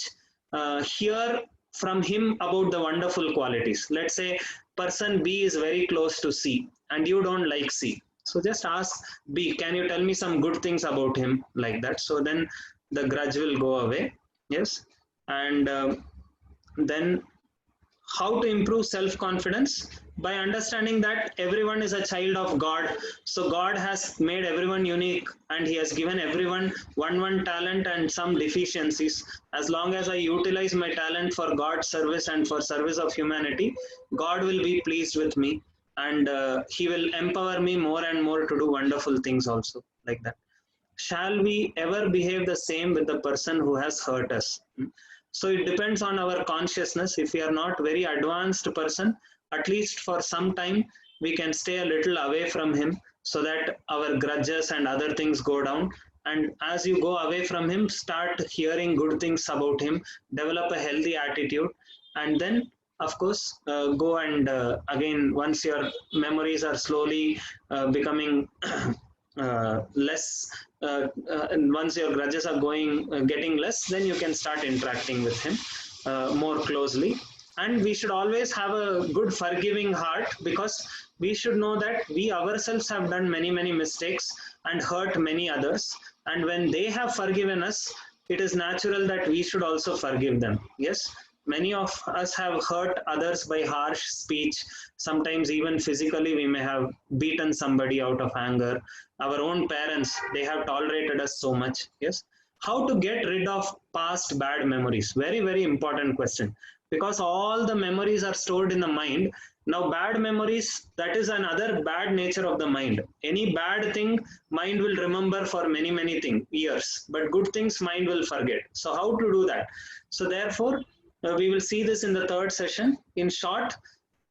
hear from him about the wonderful qualities. Let's say person B is very close to C and you don't like C. So just ask B, can you tell me some good things about him, like that? So then the grudge will go away. Yes. And then how to improve self-confidence? By understanding that everyone is a child of God. So God has made everyone unique and he has given everyone one talent and some deficiencies. As long as I utilize my talent for God's service and for service of humanity, God will be pleased with me, and he will empower me more and more to do wonderful things also, like that. Shall we ever behave the same with the person who has hurt us? So it depends on our consciousness. If we are not very advanced person, at least for some time, we can stay a little away from him so that our grudges and other things go down. And as you go away from him, start hearing good things about him, develop a healthy attitude, and then of course, go and again, once your memories are slowly becoming less, and once your grudges are getting less, then you can start interacting with him more closely. And we should always have a good forgiving heart, because we should know that we ourselves have done many mistakes and hurt many others. And when they have forgiven us, it is natural that we should also forgive them. Yes. Many of us have hurt others by harsh speech. Sometimes even physically, we may have beaten somebody out of anger. Our own parents, they have tolerated us so much. Yes. How to get rid of past bad memories? Very important question, because all the memories are stored in the mind. Now, bad memories, that is another bad nature of the mind. Any bad thing, mind will remember for many years, but good things, mind will forget. So how to do that? So therefore, we will see this in the third session. In short,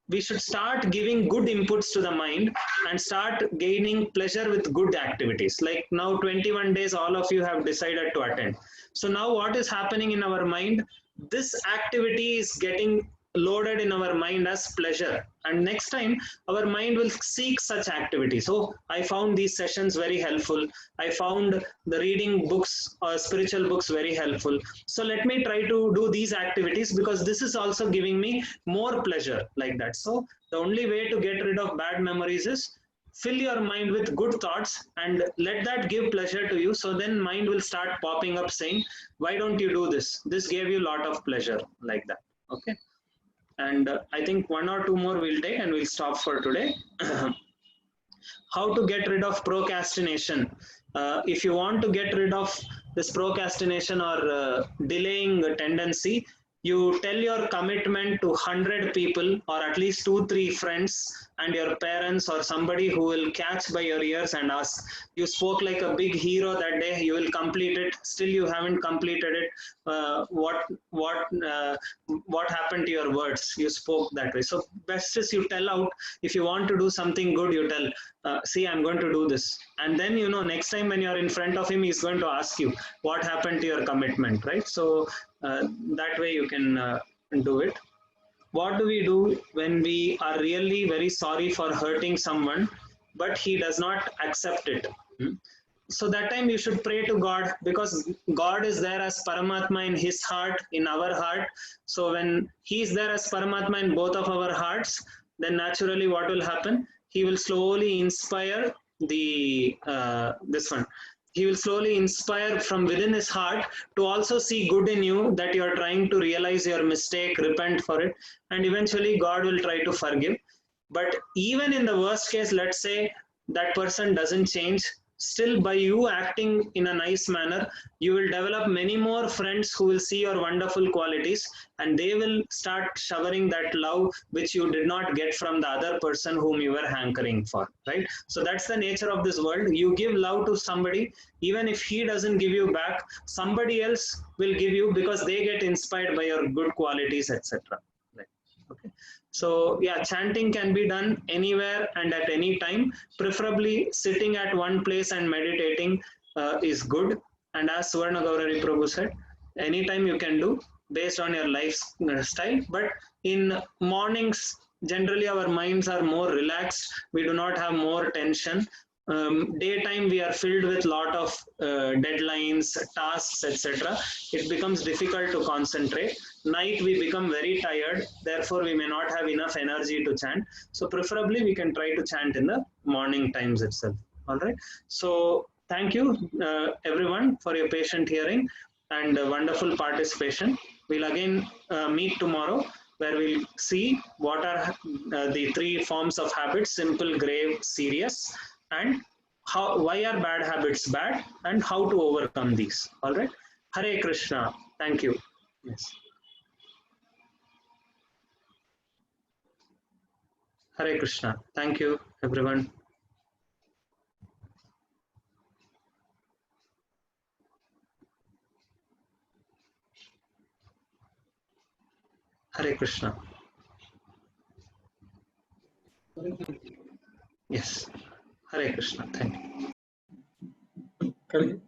we should start giving good inputs to the mind and start gaining pleasure with good activities. Like now 21 days, all of you have decided to attend. So now what is happening in our mind? This activity is getting loaded in our mind as pleasure, and next time our mind will seek such activities. So I found these sessions very helpful. I found the reading books or spiritual books very helpful. So let me try to do these activities, because this is also giving me more pleasure, like that. So the only way to get rid of bad memories is fill your mind with good thoughts and let that give pleasure to you. So then mind will start popping up saying, why don't you do this? This gave you a lot of pleasure, like that. Okay. And I think one or two more we'll take and we'll stop for today. How to get rid of procrastination? If you want to get rid of this procrastination or delaying tendency, you tell your commitment to 100 people, or at least 2-3 friends and your parents, or somebody who will catch by your ears and ask, you spoke like a big hero that day, you will complete it, still you haven't completed it. What happened to your words? You spoke that way. So best is you tell out. If you want to do something good, you tell, see, I'm going to do this. And then, next time when you're in front of him, he's going to ask you, what happened to your commitment, right? So that way you can do it. What do we do when we are really very sorry for hurting someone, but he does not accept it? So that time you should pray to God, because God is there as Paramatma in his heart, in our heart. So when he is there as Paramatma in both of our hearts, then naturally what will happen? He will slowly inspire this one. He will slowly inspire from within his heart to also see good in you, that you are trying to realize your mistake, repent for it, and eventually God will try to forgive. But even in the worst case, let's say that person doesn't change, still by you acting in a nice manner, you will develop many more friends who will see your wonderful qualities, and they will start showering that love which you did not get from the other person whom you were hankering for, right? So that's the nature of this world. You give love to somebody, even if he doesn't give you back, somebody else will give you, because they get inspired by your good qualities, etc. Right. Okay. So yeah, chanting can be done anywhere and at any time. Preferably sitting at one place and meditating is good. And as Suvarna Gaurahari Prabhu said, anytime you can do based on your lifestyle. But in mornings, generally our minds are more relaxed. We do not have more tension. Daytime we are filled with lot of deadlines, tasks, etc. It becomes difficult to concentrate. Night we become very tired, therefore we may not have enough energy to chant. So preferably we can try to chant in the morning times itself. All right. So thank you everyone for your patient hearing and wonderful participation. We'll again meet tomorrow, where we'll see what are the three forms of habits: simple, grave, serious, and why are bad habits bad, and how to overcome these. All right. Hare Krishna. Thank you. Yes. Hare Krishna. Thank you, everyone. Hare Krishna. Yes. Hare Krishna. Thank you.